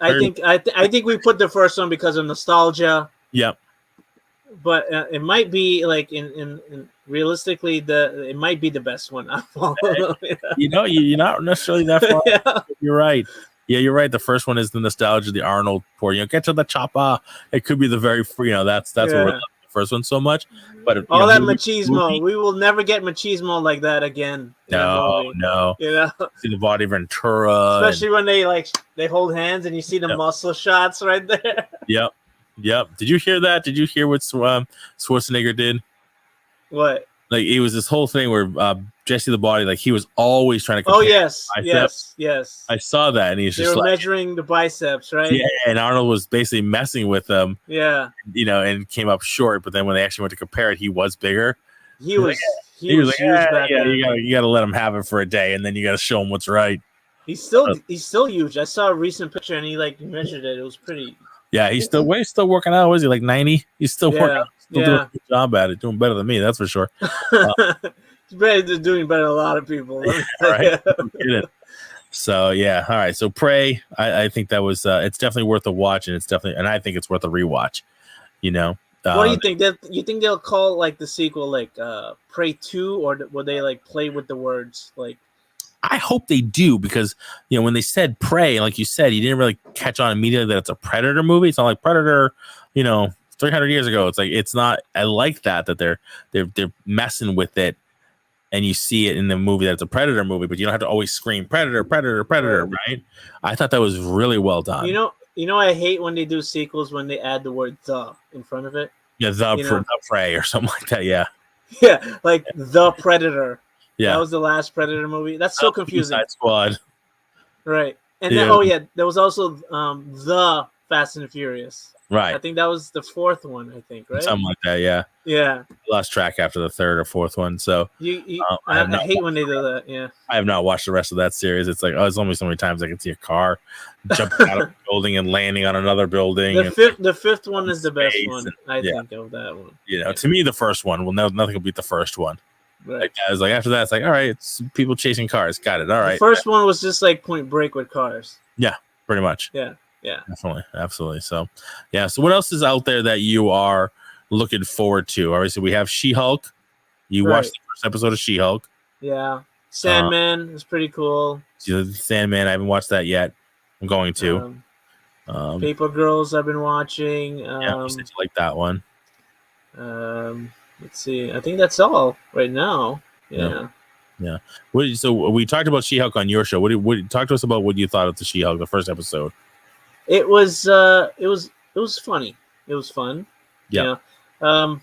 S3: I think we put the first one because of nostalgia.
S2: Yep.
S3: But it might be like in realistically it might be the best one.
S2: You're not necessarily that far. Yeah. You're right. Yeah, you're right. The first one is the nostalgia, the Arnold pour. Get to the chopper. It could be the very that's where we love the first one so much. But
S3: all that machismo, we will never get machismo like that again.
S2: No. See the body Ventura,
S3: especially when they hold hands and you see the muscle shots right there.
S2: Yep. Did you hear that? Did you hear what Schwarzenegger did?
S3: What?
S2: Like it was this whole thing where Jesse the Body, like he was always trying to.
S3: Oh yes.
S2: I saw that, and he's just
S3: measuring the biceps, right?
S2: Yeah, and Arnold was basically messing with them.
S3: Yeah.
S2: And came up short, but then when they actually went to compare it, he was bigger.
S3: He was like,
S2: you got to let him have it for a day, and then you got to show him what's right.
S3: He's still huge. I saw a recent picture, and he measured it. It was pretty.
S2: Yeah, he's still working out. Was he like 90? He's still working out. Still doing a good job at it. Doing better than me, that's for sure.
S3: He's doing better than a lot of people.
S2: Right. So yeah, all right. So Prey, I think that was it's definitely worth a watch, and I think it's worth a rewatch.
S3: What do you think? You think they'll call like the sequel like Prey 2, or will they like play with the words like?
S2: I hope they do, because when they said Prey, like you said, you didn't really catch on immediately that it's a Predator movie. It's not like Predator, 300 years ago. It's like it's not. I like that they're messing with it, and you see it in the movie that it's a Predator movie, but you don't have to always scream Predator, Predator, Predator, right? I thought that was really well done.
S3: I hate when they do sequels when they add the word "the" in front of it.
S2: Yeah, the Prey or something like that. Yeah.
S3: Yeah, like the Predator.
S2: Yeah,
S3: that was the last Predator movie. That's so confusing.
S2: Suicide Squad.
S3: Right, and then there was also the Fast and the Furious.
S2: Right.
S3: I think that was the fourth one. I think right.
S2: Something like that. Yeah.
S3: Yeah.
S2: Lost track after the third or fourth one. So
S3: I hate when they do that. Yeah.
S2: I have not watched the rest of that series. It's like there's only so many times I can see a car jumping out of a building and landing on another building.
S3: The fifth one is the best one. I think of that one.
S2: To me, the first one. Nothing will beat the first one. Like, I was like, after that, it's like, all right, it's people chasing cars. Got it. All right.
S3: The first one was just like Point Break with cars.
S2: Yeah, pretty much.
S3: Yeah.
S2: Definitely. Absolutely. So, yeah. So what else is out there that you are looking forward to? Obviously, we have She-Hulk. You watched the first episode of She-Hulk.
S3: Yeah. Sandman is pretty cool.
S2: Sandman, I haven't watched that yet. I'm going to.
S3: Paper Girls I've been watching.
S2: You said you like that one.
S3: Let's see. I think that's all right now. Yeah.
S2: So we talked about She-Hulk on your show. What talk to us about what you thought of the She-Hulk, the first episode?
S3: It was funny. It was fun.
S2: Yeah.
S3: I'm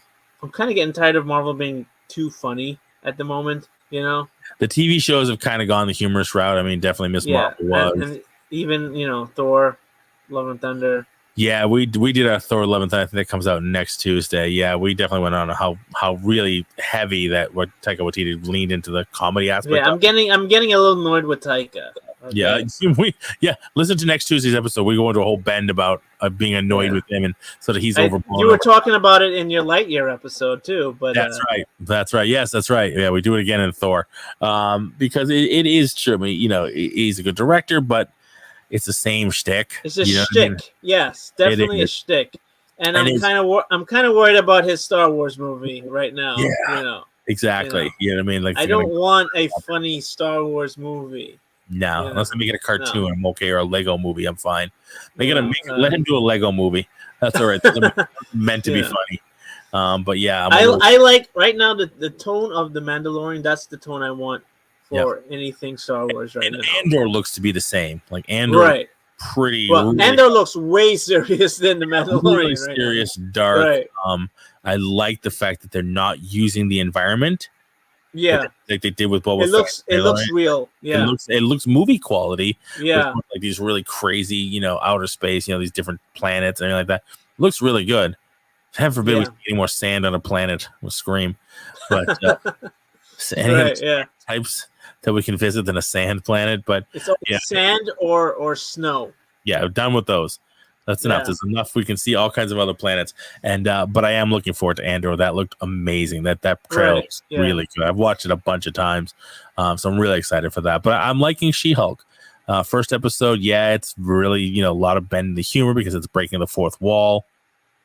S3: kind of getting tired of Marvel being too funny at the moment. The
S2: TV shows have kind of gone the humorous route. I mean, definitely Miss Marvel was,
S3: and even Thor, Love and Thunder.
S2: Yeah, we did our Thor 11th. I think that comes out next Tuesday. Yeah, we definitely went on how really heavy that what Taika Waititi leaned into the comedy aspect.
S3: Yeah, I'm getting a little annoyed with Taika.
S2: Okay. Yeah, listen to next Tuesday's episode. We go into a whole bend about being annoyed with him and so that he's overblown.
S3: You were talking about it in your Lightyear episode too, but
S2: that's right. Yes, that's right. Yeah, we do it again in Thor, because it is true. I mean, he's a good director, but it's the same shtick.
S3: It's a shtick. I mean? Yes, definitely a shtick. And I'm kind of worried about his Star Wars movie right now.
S2: Yeah, exactly. You know what I mean? Like,
S3: I don't want a funny Star Wars movie.
S2: No, unless they make it a cartoon, I'm okay, or a Lego movie, I'm fine. They're gonna let him do a Lego movie. That's all right. It's meant to be funny. But yeah,
S3: I like right now the tone of the Mandalorian. That's the tone I want for anything Star Wars right now.
S2: Andor looks to be the same. Like Andor, pretty.
S3: Well, Andor looks way serious than the Mandalorian.
S2: Really serious, dark. Right. I like the fact that they're not using the environment.
S3: Yeah,
S2: like they did with Boba
S3: Fett. It looks real. Yeah,
S2: it looks movie quality.
S3: Yeah,
S2: like these really crazy, outer space, these different planets and everything like that. It looks really good. Heaven forbid we see any more sand on a planet. We'll scream. But types that we can visit than a sand planet. But
S3: it's sand or snow.
S2: Yeah, done with those. That's enough. There's enough. We can see all kinds of other planets. And but I am looking forward to Andor. That looked amazing. That trailer looks really good. I've watched it a bunch of times. So I'm really excited for that. But I'm liking She-Hulk. First episode, it's really, a lot of bending the humor because it's breaking the fourth wall,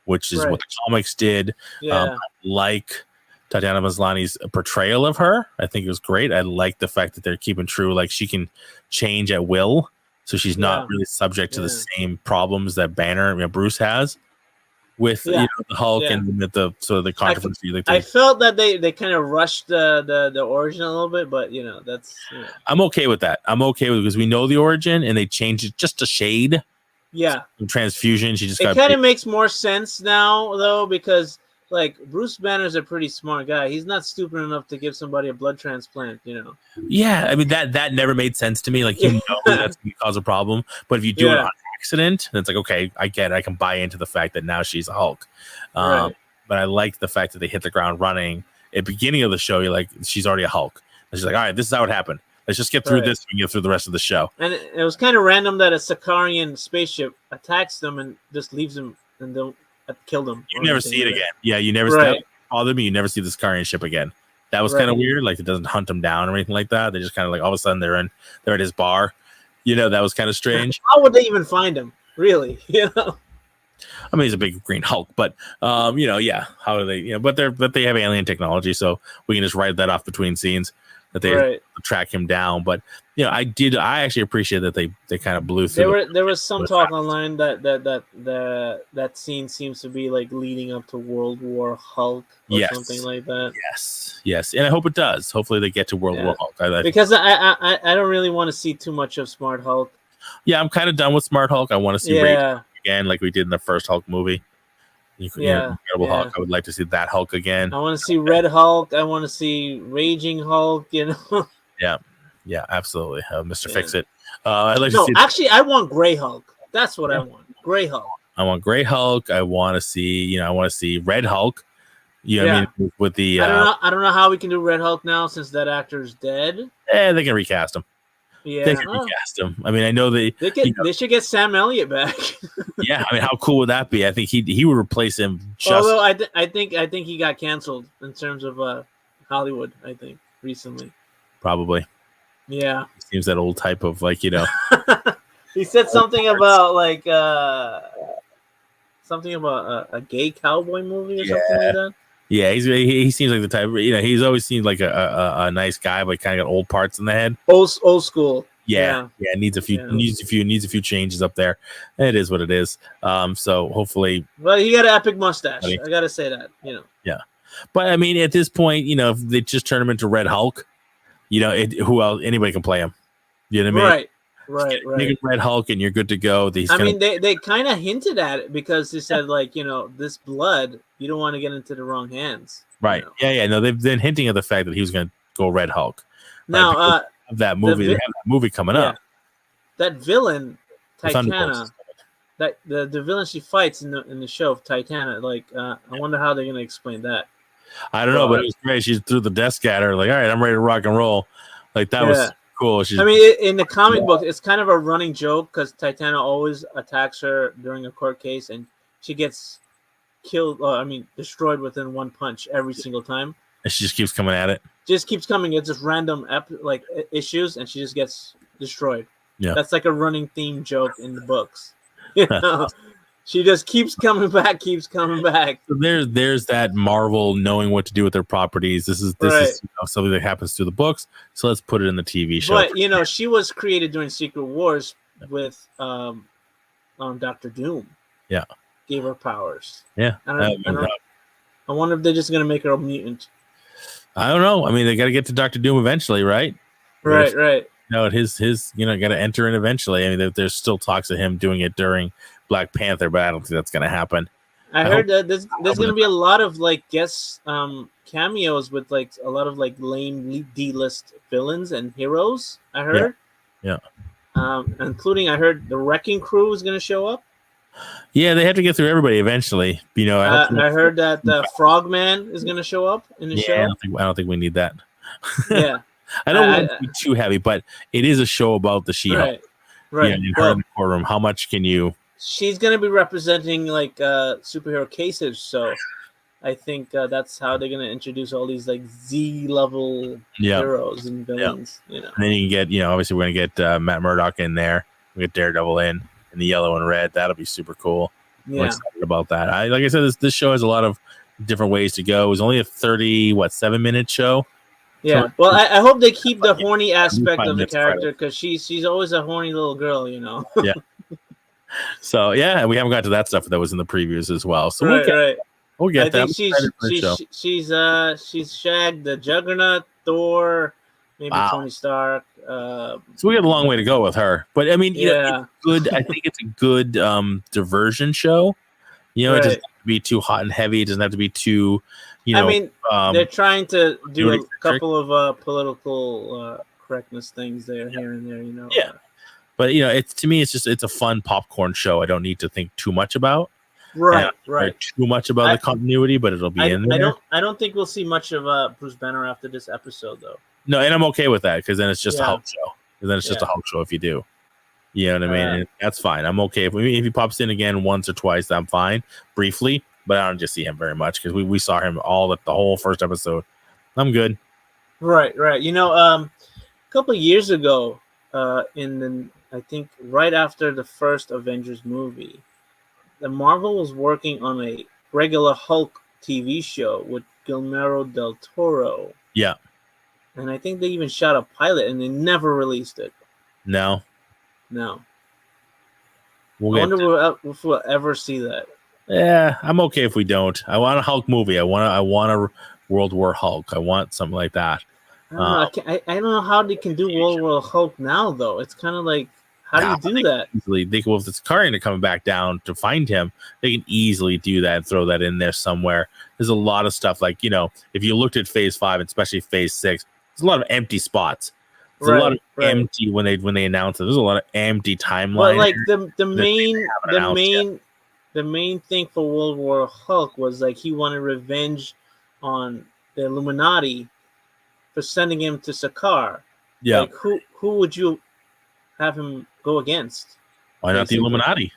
S2: which is what the comics did. I like Tatiana Maslany's portrayal of her. I think it was great. I like the fact that they're keeping true. Like, she can change at will. So she's not really subject to the same problems that Banner, Bruce has with the Hulk and with the sort of the controversy.
S3: I felt that they kind of rushed the origin a little bit, but that's.
S2: I'm okay with that. I'm okay with it because we know the origin and they changed it just a shade.
S3: Yeah,
S2: some transfusion. She just
S3: it kind of makes more sense now though because. Like, Bruce Banner's a pretty smart guy. He's not stupid enough to give somebody a blood transplant,
S2: Yeah, I mean, that never made sense to me. Like, that's going to cause a problem. But if you do it on accident, then it's like, okay, I get it. I can buy into the fact that now she's a Hulk. But I like the fact that they hit the ground running. At the beginning of the show, you're like, she's already a Hulk. And she's like, all right, this is how it happened. Let's just get through this and get through the rest of the show.
S3: And it was kind of random that a Sakarian spaceship attacks them and just leaves them and don't killed him.
S2: You never see it again. Yeah, you never see that bothered me. You never see the Sakarian ship again. That was kind of weird. Like, it doesn't hunt them down or anything like that. They just kind of like all of a sudden they're at his bar. That was kind of strange.
S3: How would they even find him? Really?
S2: I mean, he's a big green Hulk, but how do they? But they have alien technology, so we can just write that off between scenes that they track him down. But I actually appreciate that they kind of blew through.
S3: There was some talk online that scene seems to be like leading up to World War Hulk or something like that.
S2: Yes, and I hope it does. Hopefully they get to World War Hulk.
S3: Because I don't really want to see too much of Smart Hulk.
S2: Yeah, I'm kind of done with Smart Hulk. I want to see Rage again, like we did in the first Hulk movie. Incredible Hulk. I would like to see that Hulk again.
S3: I want to see Red Hulk. I want to see Raging Hulk.
S2: Yeah, absolutely. Mr. Fix It.
S3: Actually, I want Gray Hulk. That's what I want. Gray Hulk.
S2: I want Gray Hulk. I want to see Red Hulk. I mean, with the
S3: I don't know how we can do Red Hulk now since that actor's dead.
S2: They can recast him.
S3: Yeah,
S2: they can recast him. I mean, I know they
S3: should get Sam Elliott back.
S2: Yeah, I mean, how cool would that be? I think he would replace him.
S3: Although I think he got canceled in terms of Hollywood, I think, recently.
S2: Probably.
S3: Yeah.
S2: It seems that old type of like,
S3: He said something about like something about a gay cowboy movie or something like that.
S2: Yeah, he seems like the type. He's always seemed like a nice guy, but kind of got old parts in the head.
S3: Old school.
S2: Yeah. Needs a few changes up there. It is what it is. So hopefully.
S3: Well, he got an epic mustache. I gotta say that.
S2: Yeah, but I mean, at this point, if they just turn him into Red Hulk, who else? Anybody can play him. You know what I mean?
S3: Right.
S2: Make it Red Hulk, and you're good to go.
S3: They kind of hinted at it because they said this blood, you don't want to get into the wrong hands.
S2: Right. Yeah. No, they've been hinting at the fact that he was going to go Red Hulk.
S3: Now,
S2: that movie, they have that movie coming up.
S3: That villain, Titana, that the villain she fights in the show of Titana, I wonder how they're going to explain that.
S2: I don't know, but it was great. She threw the desk at her, like, all right, I'm ready to rock and roll. Like that was cool.
S3: In the comic book, it's kind of a running joke because Titana always attacks her during a court case, and she gets killed. Destroyed within one punch every single time.
S2: And she just keeps coming at it.
S3: Just keeps coming. It's just random issues, and she just gets destroyed.
S2: Yeah,
S3: that's like a running theme joke in the books. She just keeps coming back.
S2: So there's that Marvel knowing what to do with their properties. This is something that happens through the books. So let's put it in the TV show.
S3: But she was created during Secret Wars with Dr. Doom.
S2: Yeah,
S3: gave her powers.
S2: Yeah,
S3: I wonder if they're just gonna make her a mutant.
S2: I don't know. I mean, they got to get to Dr. Doom eventually, right?
S3: Right.
S2: No, his got to enter in eventually. I mean, there's still talks of him doing it during Black Panther, but I don't think that's going to happen.
S3: I heard that there's going to be a lot of guest cameos with a lot of lame D-list villains and heroes. I heard.
S2: Yeah.
S3: Including I heard the Wrecking Crew is going to show up.
S2: Yeah, they have to get through everybody eventually. I
S3: heard that the Frogman is going to show up in the show.
S2: I don't think we need that.
S3: Yeah.
S2: I don't want it to be too heavy, but it is a show about the She-Hulk.
S3: Right.
S2: In the courtroom. How much can you?
S3: She's going to be representing superhero cases, so I think that's how they're going to introduce all these Z-level heroes and villains.
S2: And then you can get, obviously we're going to get Matt Murdock in there. We get Daredevil in the yellow and red. That'll be super cool.
S3: Yeah.
S2: I'm excited about that. Like I said, this show has a lot of different ways to go. It was only a 7-minute show.
S3: Yeah, well, I hope they keep the horny aspect of the character because she's always a horny little girl,
S2: Yeah. So yeah, we haven't got to that stuff that was in the previews as well. So we'll get that.
S3: She's shagged the Juggernaut, Thor, maybe Tony Stark.
S2: So we got a long way to go with her, but I mean, it's good. I think it's a good diversion show. It doesn't have to be too hot and heavy. It doesn't have to be too.
S3: They're trying to do a couple of political correctness things there, here and there,
S2: Yeah, but to me, it's a fun popcorn show. I don't need to think too much about.
S3: Right.
S2: Too much about the continuity, but it'll be in there.
S3: I don't think we'll see much of Bruce Banner after this episode, though.
S2: No, and I'm okay with that because then it's just a Hulk show. And then it's just a Hulk show if you do. You know what I mean? And that's fine. I'm okay if he pops in again once or twice. I'm fine briefly. But I don't just see him very much because we saw him the whole first episode. I'm good.
S3: Right. A couple of years ago, I think right after the first Avengers movie, the Marvel was working on a regular Hulk TV show with Guillermo del Toro.
S2: Yeah.
S3: And I think they even shot a pilot and they never released it.
S2: No.
S3: I wonder if we'll ever see that.
S2: Yeah, I'm okay if we don't. I want a Hulk movie. I want a World War Hulk. I want something like that.
S3: I don't know how they can do World War Hulk now, though. It's kind of like, how do you do that?
S2: Easily, if it's Karen coming back down to find him, they can easily do that and throw that in there somewhere. There's a lot of stuff if you looked at Phase 5, and especially Phase 6, there's a lot of empty spots. There's a lot of empty when they announce it. There's a lot of empty timelines.
S3: But the main thing for World War Hulk was he wanted revenge on the Illuminati for sending him to Sakaar.
S2: Yeah.
S3: Who would you have him go against?
S2: Why not the Illuminati?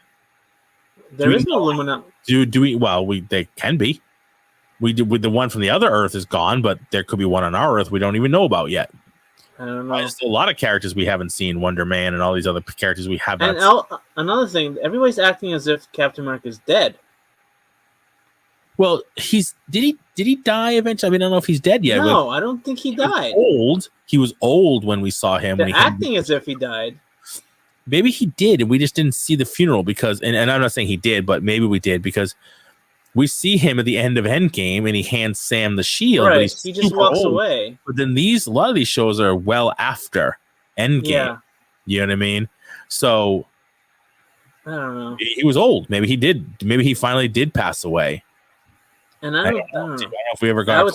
S3: There is no Illuminati.
S2: Do we? Well, they can be. we did with the one from the other Earth is gone, but there could be one on our Earth we don't even know about yet.
S3: I don't know.
S2: There's still a lot of characters we haven't seen, Wonder Man and all these other characters we haven't.
S3: And another thing, everybody's acting as if Captain America's dead.
S2: Well, did he die eventually? I mean, I don't know if he's dead yet.
S3: No, I don't think he died.
S2: He was old when we saw him.
S3: They're acting as if he died.
S2: Maybe he did, and we just didn't see the funeral because, and I'm not saying he did, but maybe we did because we see him at the end of Endgame and he hands Sam the shield.
S3: Right,
S2: but
S3: he just walks away.
S2: But then a lot of these shows are well after Endgame.
S3: Yeah.
S2: You know what I mean? So
S3: I don't know.
S2: He was old. Maybe he did. Maybe he finally did pass away.
S3: And I don't know
S2: if we ever got.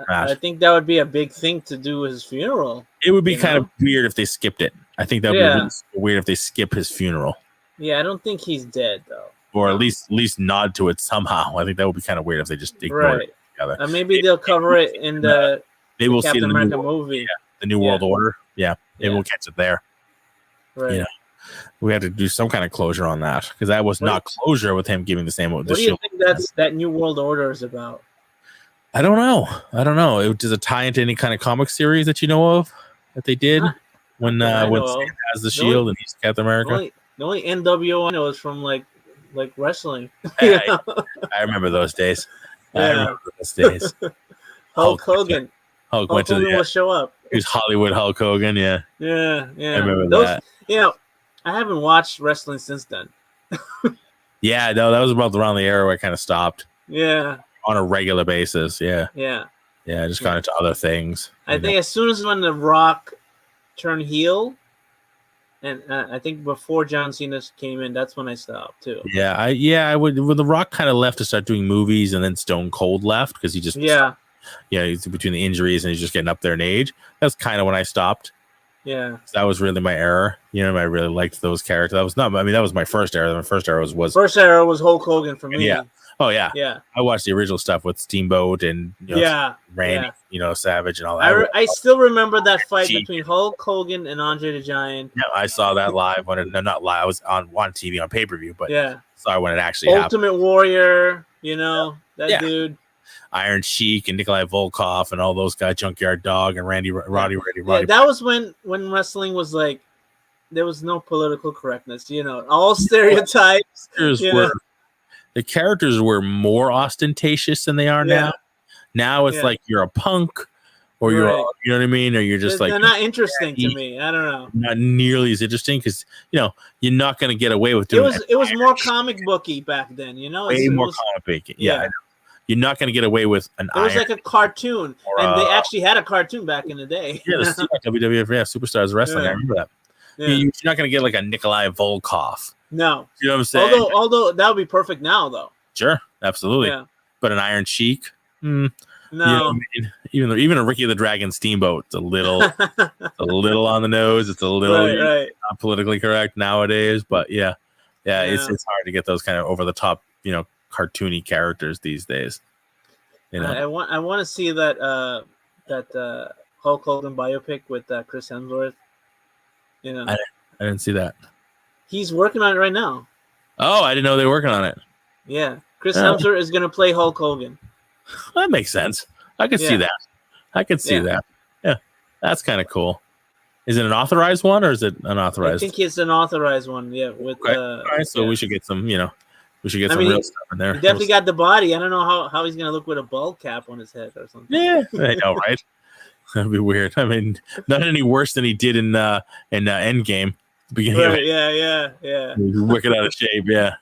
S3: I think that would be a big thing to do his funeral.
S2: It would be kind of weird if they skipped it. I think that would be really weird if they skip his funeral.
S3: Yeah, I don't think he's dead though.
S2: Or at least nod to it somehow. I think that would be kind of weird if they just ignore it together.
S3: Maybe they'll cover it in the
S2: maybe we'll
S3: Captain
S2: see the
S3: America movie.
S2: Yeah, the New World Order. Yeah, maybe we'll catch it there.
S3: Right.
S2: You know, we have to do some kind of closure on that because that was not closure with him giving the same.
S3: What do you think that New World Order is about?
S2: I don't know. Does it tie into any kind of comic series that you know of that they did when Sam has the shield and he's Captain America?
S3: The only NWO I know is from like wrestling.
S2: I remember those days.
S3: Hulk Hogan.
S2: Hulk went to
S3: will show up.
S2: He was Hollywood Hulk Hogan. Yeah. I remember that.
S3: You know, I haven't watched wrestling since then.
S2: Yeah, no, that was about around the era where I kind of stopped.
S3: Yeah.
S2: On a regular basis. Yeah.
S3: Yeah.
S2: Yeah, just got into other things.
S3: I think as soon as when The Rock turned heel, and I think before John Cena came in, that's when I stopped too.
S2: Yeah, I would. When The Rock kind of left to start doing movies, and then Stone Cold left because he just he's between the injuries and he's just getting up there in age. That's kind of when I stopped.
S3: Yeah,
S2: that was really my era. You know, I really liked those characters. That was not. I mean, that was my first era. My first era was Hulk
S3: Hogan for me.
S2: Yeah. Oh yeah.
S3: Yeah.
S2: I watched the original stuff with Steamboat and Randy, Savage and all that.
S3: I still remember that fight between Hulk Hogan and Andre the Giant.
S2: Yeah, I saw that live not live. I was on TV on pay-per-view, but saw when it actually
S3: Ultimate
S2: happened.
S3: Warrior, dude.
S2: Iron Sheik and Nikolai Volkov and all those guys, Junkyard Dog and Roddy.
S3: Yeah, that was when wrestling was like there was no political correctness, all stereotypes.
S2: The characters were more ostentatious than they are now. Now it's like you're a punk or you know what I mean? Or you're just
S3: they're not interesting to me. I don't know.
S2: Not nearly as interesting because, you're not going to get away with doing
S3: it. It was more comic booky back then,
S2: Way more comic booky. Yeah. You're not going to get away with an
S3: It was like a cartoon. And they actually had a cartoon back in the day.
S2: Yeah, the WWF Superstars Wrestling. I remember that. Yeah. You're not going to get like a Nikolai Volkov.
S3: No.
S2: You know what I'm saying?
S3: Although that would be perfect now, though.
S2: Sure, absolutely. Yeah. But an Iron Sheik? No. You know what I mean? Even a Ricky the Dragon Steamboat, it's a little on the nose. It's a little not politically correct nowadays. But it's hard to get those kind of over the top, cartoony characters these days.
S3: I want to see that Hulk Hogan biopic with Chris Hemsworth.
S2: I didn't see that.
S3: He's working on it right now.
S2: Oh, I didn't know they were working on it.
S3: Yeah. Chris Hemsworth is going to play Hulk Hogan.
S2: That makes sense. I could see that. I could see that. Yeah. That's kind of cool. Is it an authorized one or is it unauthorized?
S3: I think it's an authorized one. Yeah. With
S2: all right. So we should get some, real stuff in there.
S3: He definitely got the body. I don't know how he's going to look with a bald cap on his head or something.
S2: Yeah. I know, right? That'd be weird. I mean, not any worse than he did in Endgame.
S3: Right, yeah.
S2: Wicked out of shape, yeah.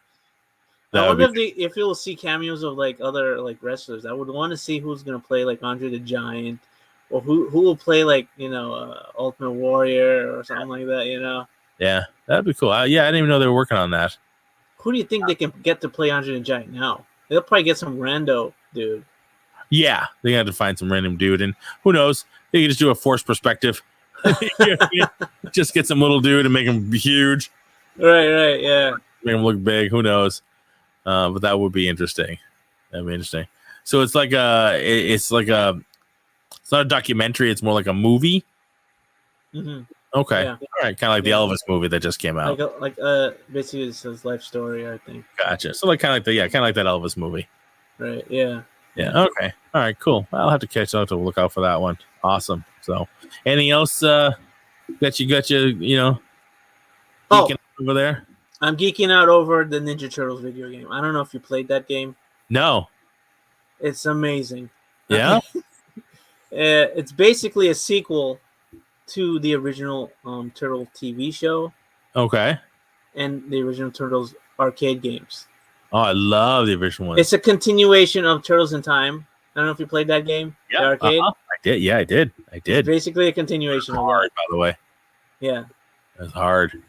S3: I wonder if you'll see cameos of like other like wrestlers. I would want to see who's gonna play like Andre the Giant, or who will play like Ultimate Warrior or something like that.
S2: Yeah, that'd be cool. I didn't even know they were working on that.
S3: Who do you think they can get to play Andre the Giant now? They'll probably get some rando dude.
S2: Yeah, they got to find some random dude, and who knows? They can just do a forced perspective. Just get some little dude and make him huge.
S3: Right, yeah.
S2: Make him look big. Who knows? But that would be interesting. That'd be interesting. So it's like it's not a documentary. It's more like a movie.
S3: Mm-hmm.
S2: Okay, all right, kind of like the Elvis movie that just came out.
S3: Basically it's his life story, I think.
S2: Gotcha. So kind of like that Elvis movie.
S3: Right. Yeah.
S2: Yeah. Okay. All right. Cool. I'll have to catch up to look out for that one. Awesome. So, anything else that you got geeking over there?
S3: I'm geeking out over the Ninja Turtles video game. I don't know if you played that game.
S2: No.
S3: It's amazing.
S2: Yeah.
S3: It's basically a sequel to the original Turtle TV show.
S2: Okay.
S3: And the original Turtles arcade games.
S2: Oh, I love the original one.
S3: It's a continuation of Turtles in Time. I don't know if you played that game.
S2: Yeah,
S3: the arcade.
S2: I did. Yeah, I did.
S3: It's basically a continuation of that.
S2: By the way.
S3: Yeah.
S2: It was hard.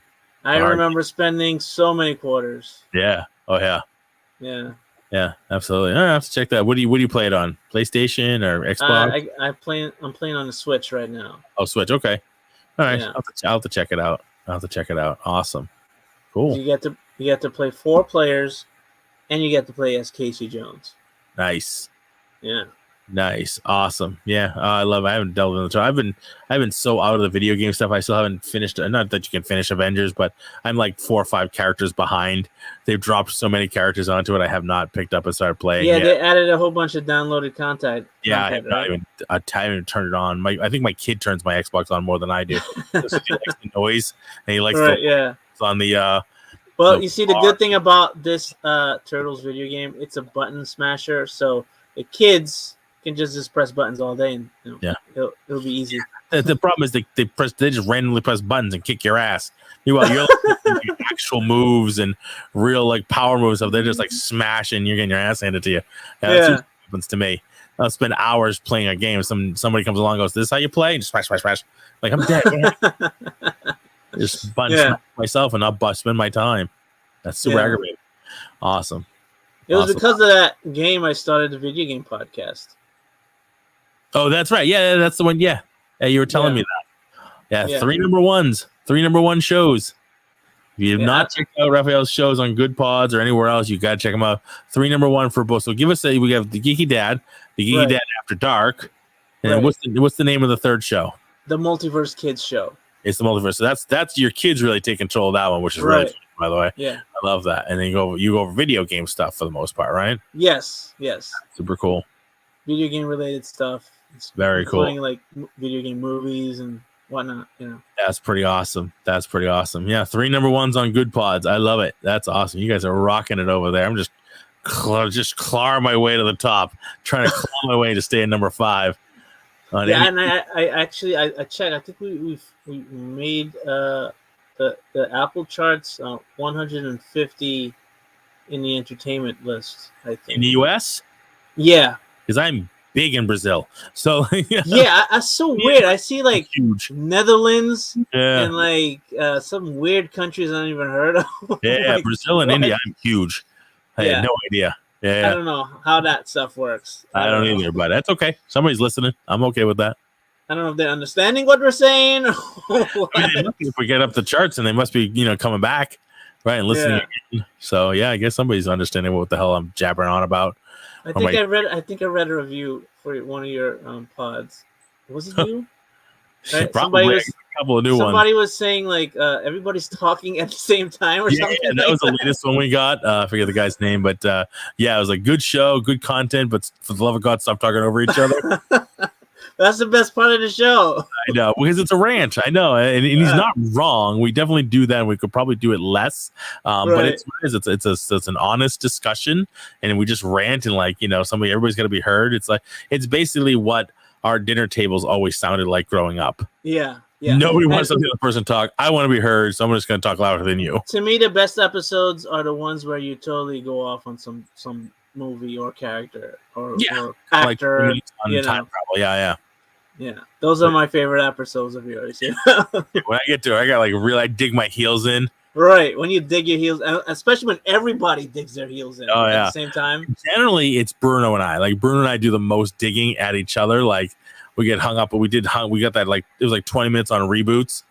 S3: I remember spending so many quarters.
S2: Yeah. Oh yeah.
S3: Yeah.
S2: Yeah, absolutely. I have to check that. What do you play it on? PlayStation or Xbox?
S3: I'm playing on the Switch right now.
S2: Oh, Switch. Okay. All right. Yeah. I'll have to check it out. Awesome. Cool.
S3: You get to play 4 players, and you get to play as Casey Jones.
S2: Nice.
S3: Yeah.
S2: Nice. Awesome. Yeah. I love it. I haven't delved into it. I've been so out of the video game stuff. I still haven't finished. Not that you can finish Avengers, but I'm like 4 or 5 characters behind. They've dropped so many characters onto it. I have not picked up and started playing.
S3: Yeah, they added a whole bunch of downloaded content.
S2: Yeah, I haven't even turned it on. I think my kid turns my Xbox on more than I do. He likes the noise, and he likes on the.
S3: Well, you see, the good thing about this Turtles video game, it's a button smasher, so the kids can just press buttons all day, and it'll be easy.
S2: The problem is they just randomly press buttons and kick your ass. Meanwhile, you're like actual moves and real like power moves, so they're just like smashing. You're getting your ass handed to you. That's what happens to me. I'll spend hours playing a game. Somebody comes along and goes, "This is how you play?" And just smash. Like, I'm dead. Just button myself and not spend my time. That's super aggravating. Awesome.
S3: It was because of that game I started the video game podcast.
S2: Oh, that's right. Yeah, that's the one. Yeah, you were telling me that. Yeah, 3 number 1s, 3 number 1 shows. If you have not checked out Raphael's shows on Good Pods or anywhere else, you got to check them out. 3 number 1 for both. So we have the Geeky Dad, Dad After Dark, and what's the name of the third show?
S3: The Multiverse Kids Show.
S2: It's the Multiverse. So that's your kids really take control of that one, which is really fun, by the way.
S3: Yeah,
S2: I love that. And then you go over video game stuff for the most part, right?
S3: Yes.
S2: Super cool.
S3: Video game related stuff.
S2: It's very cool.
S3: Playing like video game movies and whatnot,
S2: That's pretty awesome. Yeah, 3 number 1s on Good Pods. I love it. That's awesome. You guys are rocking it over there. I'm just clawing my way to the top, trying to claw my way to stay at number 5.
S3: And I checked. I think we made the Apple charts 150 in the entertainment list. I think
S2: in the US.
S3: Yeah,
S2: because I'm big in Brazil. So
S3: that's so weird. I see like
S2: huge
S3: Netherlands and like some weird countries I don't even heard of.
S2: Like, Brazil and India. I'm huge. I had no idea. Yeah,
S3: I don't know how that stuff works.
S2: I don't either, but that's okay. Somebody's listening. I'm okay with that.
S3: I don't know if they're understanding what we're saying.
S2: If we get up the charts, and they must be, coming back, right, and listening again. So I guess somebody's understanding what the hell I'm jabbering on about.
S3: I think I read a review for one of your pods. Was it you? Right?
S2: Probably a couple of new ones.
S3: Somebody was saying like everybody's talking at the same time or something.
S2: Yeah, that was the latest one we got. I forget the guy's name, but it was a good show, good content. But for the love of God, stop talking over each other.
S3: That's the best part of the show.
S2: I know, because it's a rant. I know, and he's not wrong. We definitely do that. And we could probably do it less, but it's an honest discussion, and we just rant and everybody's got to be heard. It's basically what our dinner tables always sounded like growing up.
S3: Yeah.
S2: Nobody wants to hear the person talk. I want to be heard, so I'm just going to talk louder than you.
S3: To me, the best episodes are the ones where you totally go off on some movie or character or actor.
S2: Like on time travel.
S3: Yeah. Those are my favorite episodes of yours.
S2: When I get to it, I got I dig my heels in.
S3: Right. When you dig your heels, especially when everybody digs their heels in at the same time.
S2: Generally, it's Bruno and I. Like, Bruno and I do the most digging at each other. Like, we get hung up, but we got that, it was 20 minutes on reboots.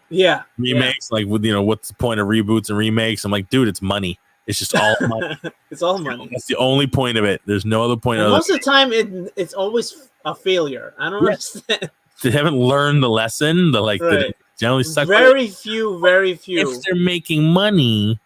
S3: Yeah.
S2: Remakes. Like, what's the point of reboots and remakes? I'm like, dude, it's money. It's just all money.
S3: It's all money.
S2: That's the only point of it. There's no other point.
S3: Most of the time, it's always a failure. I don't understand.
S2: They haven't learned the lesson. They generally suck.
S3: Very few.
S2: If they're making money,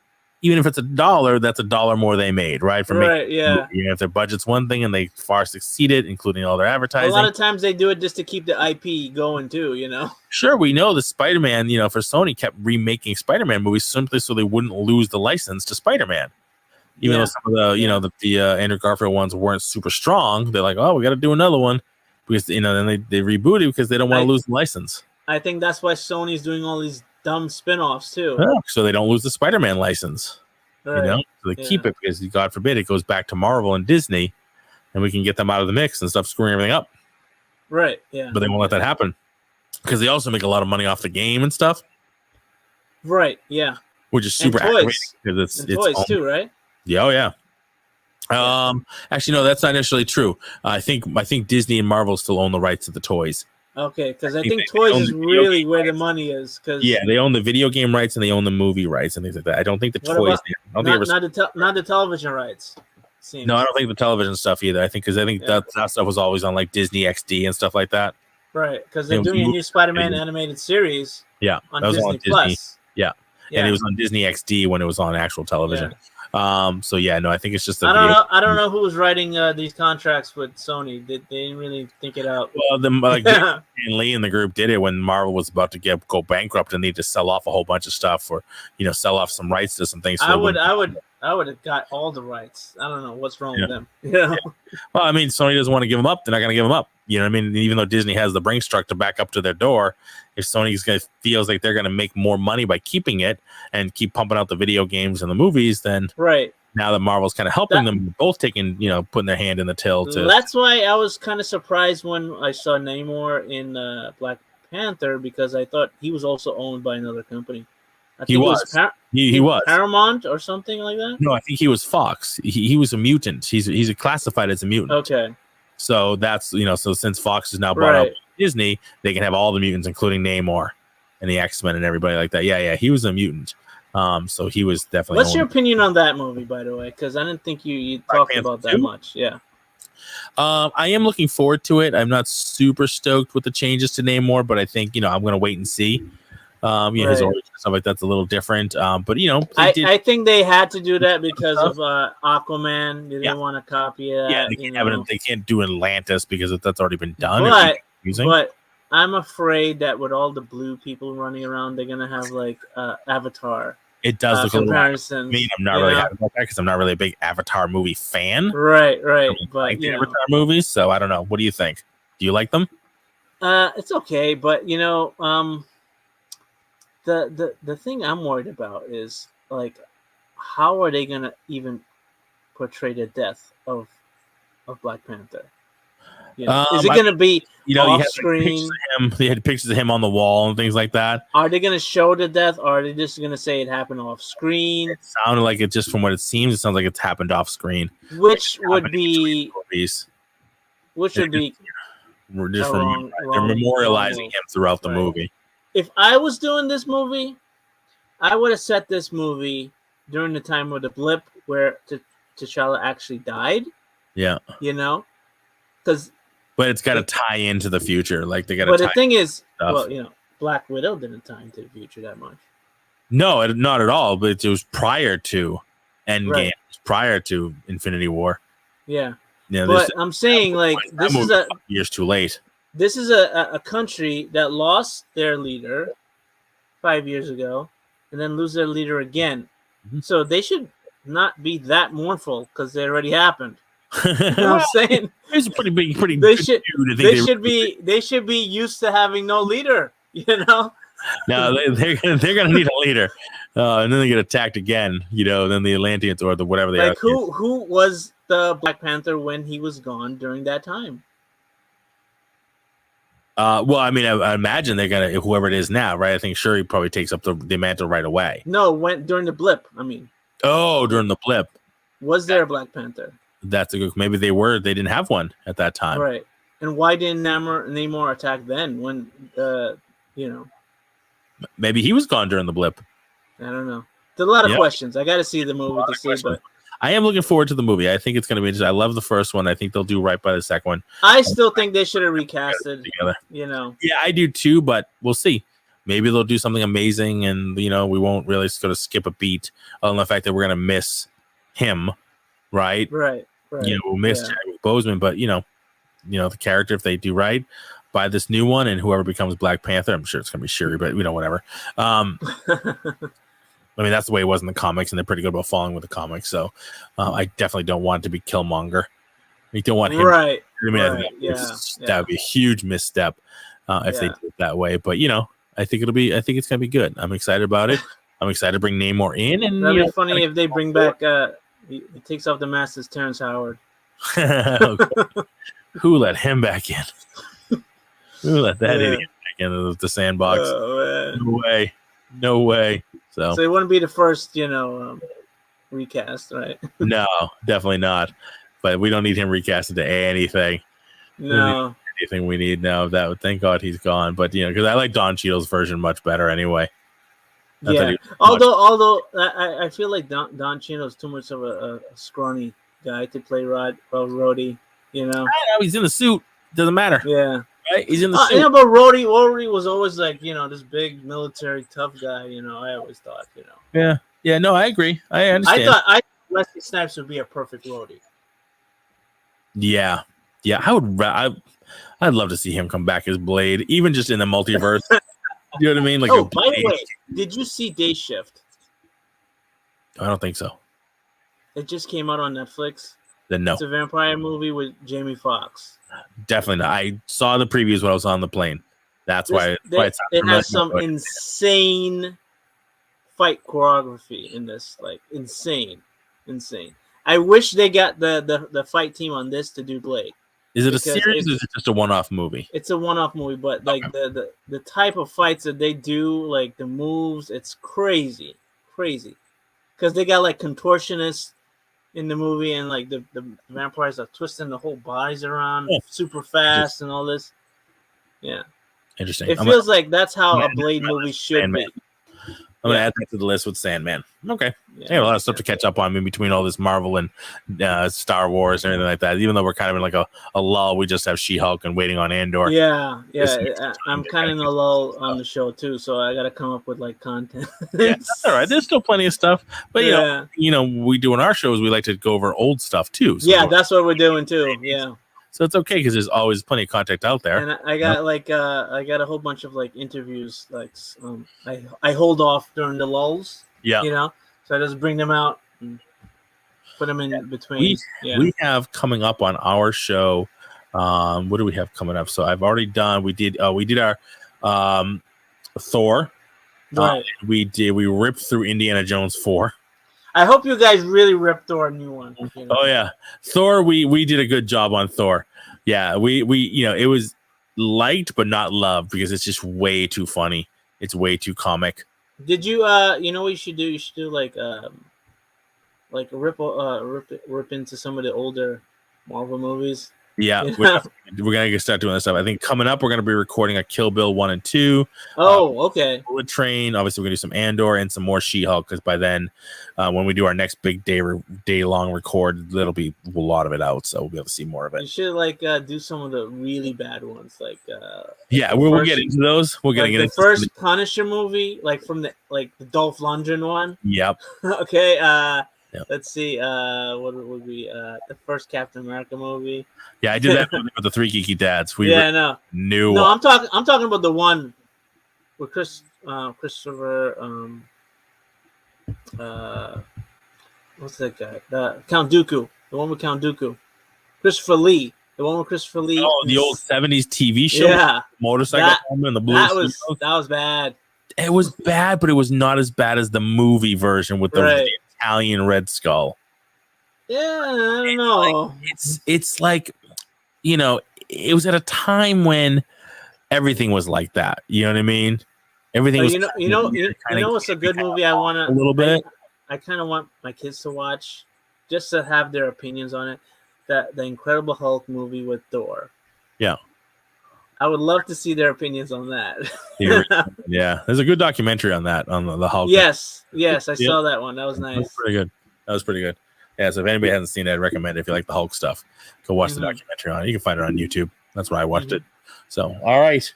S2: even if it's $1, that's $1 more they made, right?
S3: Yeah.
S2: If their budget's one thing and they far succeed it, including all their advertising.
S3: A lot of times they do it just to keep the IP going too,
S2: Sure, we know the Spider-Man, for Sony kept remaking Spider-Man movies simply so they wouldn't lose the license to Spider-Man. Even though some of the Andrew Garfield ones weren't super strong, they're like, oh, we got to do another one because then they reboot it because they don't want to lose the license.
S3: I think that's why Sony's doing all these dumb spin-offs too.
S2: So they don't lose the Spider-Man license.
S3: Right.
S2: So they keep it because God forbid it goes back to Marvel and Disney and we can get them out of the mix and stuff screwing everything up.
S3: Right. Yeah.
S2: But they won't let that happen because they also make a lot of money off the game and stuff.
S3: Right. Yeah.
S2: Which is super aggravating because it's
S3: toys too, right?
S2: Yeah. Oh yeah. Actually, no, that's not necessarily true. I think Disney and Marvel still own the rights to the toys.
S3: Okay, because I think toys is really where the money is.
S2: They own the video game rights and they own the movie rights and things like that. I don't think the toys.
S3: Not the television rights. Seems.
S2: No, I don't think the television stuff either. I think that stuff was always on like Disney XD and stuff like that.
S3: Right, because they're doing a new Spider-Man animated series.
S2: Yeah,
S3: on Disney Plus.
S2: Yeah, and it was on Disney XD when it was on actual television. I think it's just.
S3: I don't know who was writing these contracts with Sony. They didn't really think it out.
S2: Well, and Lee and the group did it when Marvel was about to go bankrupt and need to sell off a whole bunch of stuff or sell off some rights to some things. So
S3: I would have got all the rights. I don't know what's wrong with them. Yeah.
S2: Well, I mean, Sony doesn't want to give them up. They're not going to give them up. You know what I mean? Even though Disney has the Brinks truck to back up to their door, if Sony feels like they're going to make more money by keeping it and keep pumping out the video games and the movies, then now that Marvel's kind of helping them, both taking, putting their hand in the till.
S3: That's why I was kind of surprised when I saw Namor in Black Panther because I thought he was also owned by another company.
S2: He was
S3: Paramount or something like that.
S2: No, I think he was Fox. He was a mutant. He's classified as a mutant.
S3: Okay.
S2: So that's so since Fox is now bought out by Disney, they can have all the mutants, including Namor and the X-Men and everybody like that. Yeah, he was a mutant. So he was definitely.
S3: What's your opinion on that movie, by the way? Because I didn't think you talked about that much. Yeah.
S2: I am looking forward to it. I'm not super stoked with the changes to Namor, but I think I'm going to wait and see. His origin stuff like that's a little different. But
S3: I think they had to do that because of Aquaman. They didn't want to copy it.
S2: Yeah, they can't do Atlantis because that's already been done.
S3: But I'm afraid that with all the blue people running around, they're gonna have like Avatar.
S2: It does look
S3: comparisons.
S2: I mean, I'm not really happy about that because I'm not really a big Avatar movie fan.
S3: Right.
S2: But like the Avatar movies, so I don't know. What do you think? Do you like them?
S3: It's okay, but the thing I'm worried about is like, how are they gonna even portray the death of Black Panther? Is it gonna be off screen?
S2: They had pictures of him on the wall and things like that.
S3: Are they gonna show the death, or are they just gonna say it happened off screen?
S2: It sounded like it, just from what it seems, it sounds like it's happened off screen.
S3: Which would be just
S2: memorializing him throughout the movie.
S3: If I was doing this movie, I would have set this movie during the time of the blip where T'Challa actually died.
S2: Yeah. But it's got to tie into the future. Like they got to.
S3: But the thing is, Black Widow didn't tie into the future that much.
S2: No, not at all. But it was prior to Endgame, prior to Infinity War.
S3: Yeah. But I'm saying, like, this is
S2: years too late.
S3: This is a country that lost their leader 5 years ago, and then lose their leader again. Mm-hmm. So they should not be that mournful because it already happened. You know what I'm saying?
S2: It's a pretty big.
S3: They should be used to having no leader. No,
S2: they're gonna need a leader, and then they get attacked again. Then the Atlanteans or the whatever they are.
S3: Who was the Black Panther when he was gone during that time?
S2: Well, I mean, I imagine they're gonna, whoever it is now, right? I think Shuri probably takes up the mantle right away.
S3: No, during the blip. I mean.
S2: Oh, during the blip.
S3: Was there a Black Panther?
S2: That's a good. Maybe they didn't have one at that time.
S3: Right. And why didn't Namor attack then? When
S2: Maybe he was gone during the blip.
S3: I don't know. There's a lot of questions. I got to see the movie to see, but.
S2: I am looking forward to the movie. I think it's going to be interesting. I love the first one. I think they'll do right by the second one.
S3: I still think they should have recasted together.
S2: Yeah, I do too, but we'll see. maybe they'll do something amazing, and we won't really sort of skip a beat on the fact that we're gonna miss him, right?
S3: Right.
S2: We'll miss Chadwick Boseman, but the character, if they do right by this new one, and whoever becomes Black Panther, I'm sure it's gonna be Shuri, but whatever. I mean, that's the way it was in the comics, and they're pretty good about following with the comics. So I definitely don't want it to be Killmonger. We don't want him.
S3: Right.
S2: That would be a huge misstep if they do it that way. But I think it's gonna be good. I'm excited about it. I'm excited to bring Namor in, and
S3: that'd be funny if they bring back. He takes off the mask as Terrence Howard.
S2: Who let him back in? Who let that idiot back into the sandbox? Oh, no way. So
S3: it wouldn't be the first, recast, right?
S2: No, definitely not. But we don't need him recast into anything.
S3: No.
S2: Anything we need now. Thank God he's gone. But because I like Don Cheadle's version much better anyway.
S3: Although I feel like Don Cheadle is too much of a scrawny guy to play Rhodey. I know he's in the suit. Doesn't matter. Yeah.
S2: Right? He's in the suit.
S3: But Rhodey was always like, this big military tough guy, I always thought,
S2: Yeah. Yeah, no, I agree. I understand.
S3: I thought Wesley Snipes would be a perfect Rhodey.
S2: Yeah. Yeah, I'd love to see him come back as Blade, even just in the multiverse. You know what I mean? Like,
S3: by the way, did you see Day Shift?
S2: I don't think so.
S3: It just came out on Netflix.
S2: Then no.
S3: It's a vampire movie with Jamie Foxx.
S2: Definitely not. I saw the previews when I was on the plane. That's why
S3: it has some insane fight choreography in this. Like insane. I wish they got the fight team on this to do Blade.
S2: Is it a series or is it just a one-off movie?
S3: It's a one-off movie, but like the type of fights that they do, like the moves, it's crazy. Because they got like contortionists in the movie, and like the vampires are twisting the whole bodies around super fast and all this. Yeah.
S2: Interesting.
S3: It feels like that's how a Blade movie should be.
S2: I'm going to add that to the list with Sandman. Okay. Yeah, a lot of stuff to catch up on in between all this Marvel and Star Wars and everything like that. Even though we're kind of in like a lull, we just have She-Hulk and waiting on Andor.
S3: Yeah. I'm kind of in a lull on the show too, so I got to come up with like content.
S2: Yeah, that's all right. There's still plenty of stuff, but we do in our shows. We like to go over old stuff too.
S3: So that's what we're doing too. Yeah.
S2: So it's okay because there's always plenty of content out there.
S3: And I got I got a whole bunch of like interviews. Like I hold off during the lulls. Yeah. So I just bring them out and put them in between.
S2: We have coming up on our show. What do we have coming up? So I've already done. We did our Thor.
S3: Right.
S2: We ripped through Indiana Jones 4.
S3: I hope you guys really ripped Thor a new one.
S2: Oh yeah, Thor. We did a good job on Thor. Yeah, we it was liked but not loved because it's just way too funny. It's way too comic.
S3: Did you what you should do? You should do like rip into some of the older Marvel movies.
S2: Yeah, we're gonna start doing this stuff. I think coming up, we're gonna be recording a Kill Bill 1 and 2.
S3: Oh, okay.
S2: Bullet Train. Obviously, we're gonna do some Andor and some more She-Hulk because by then, when we do our next big day long record, that'll be a lot of it out, so we'll be able to see more of it.
S3: You should do some of the really bad ones, like
S2: we'll get into those. We're getting
S3: into the first Punisher movie, like from the Dolph Lundgren one.
S2: Yep.
S3: Okay. Let's see. What would be the first Captain America movie?
S2: Yeah, I did that with the 3 Geeky Dads.
S3: No, I'm talking about the one with Christopher. What's that guy? Count Dooku. The one with Count Dooku. Christopher Lee. The one with Christopher Lee.
S2: Oh, the old 70s TV show.
S3: Yeah,
S2: motorcycle and the blue.
S3: That was bad.
S2: It was bad, but it was not as bad as the movie version with the Italian Red Skull.
S3: Yeah, I don't know.
S2: It's like, it was at a time when everything was like that. You know what I mean? Everything was.
S3: It's a good movie. I want to
S2: a little bit.
S3: I kind of want my kids to watch, just to have their opinions on it. That the Incredible Hulk movie with Thor.
S2: Yeah.
S3: I would love to see their opinions on that.
S2: Yeah, there's a good documentary on that, on the Hulk.
S3: Yes, I saw that one. That was nice.
S2: That was pretty good. Yeah, so if anybody hasn't seen it, I'd recommend it. If you like the Hulk stuff, go watch the documentary on it. You can find it on YouTube. That's where I watched it. So, all right.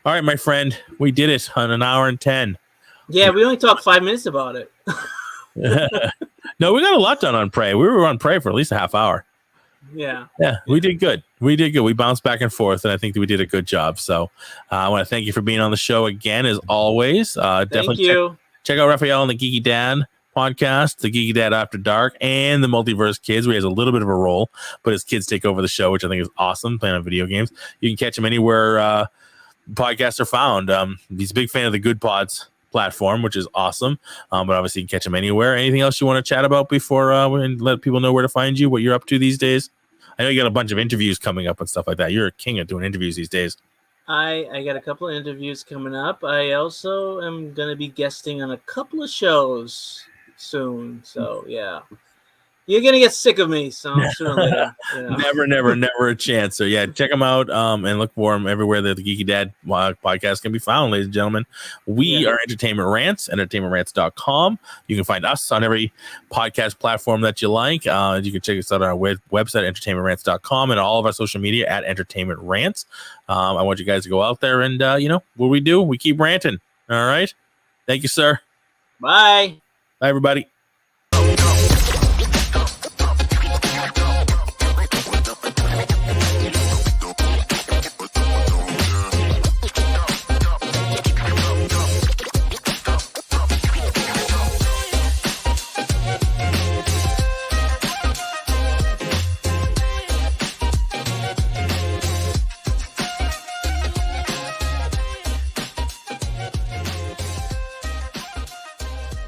S2: All right, my friend, we did it on an hour and 10.
S3: Yeah, we only talked 5 minutes about it.
S2: No, we got a lot done on Prey. We were on Prey for at least a half hour.
S3: Yeah,
S2: we did good. We bounced back and forth, and I think that we did a good job. So I want to thank you for being on the show again, as always. Definitely check out Raphael on the Geeky Dad Podcast, the Geeky Dad After Dark, and the Multiverse Kids, where he has a little bit of a role, but his kids take over the show, which I think is awesome, playing on video games. You can catch him anywhere podcasts are found. He's a big fan of the Good Pods platform, which is awesome. But obviously you can catch him anywhere. Anything else you want to chat about before we let people know where to find you, what you're up to these days? I know you got a bunch of interviews coming up and stuff like that. You're a king at doing interviews these days.
S3: I got a couple of interviews coming up. I also am going to be guesting on a couple of shows soon. So, yeah. You're going to get sick of me, so I'm sure later. Never a chance. So, yeah, check them out and look for them everywhere that the Geeky Dad podcast can be found, ladies and gentlemen. We are Entertainment Rants, entertainmentrants.com. You can find us on every podcast platform that you like. You can check us out on our website, entertainmentrants.com, and all of our social media at Entertainment Rants. I want you guys to go out there and, what we do, we keep ranting. All right? Thank you, sir. Bye.
S2: Bye, everybody.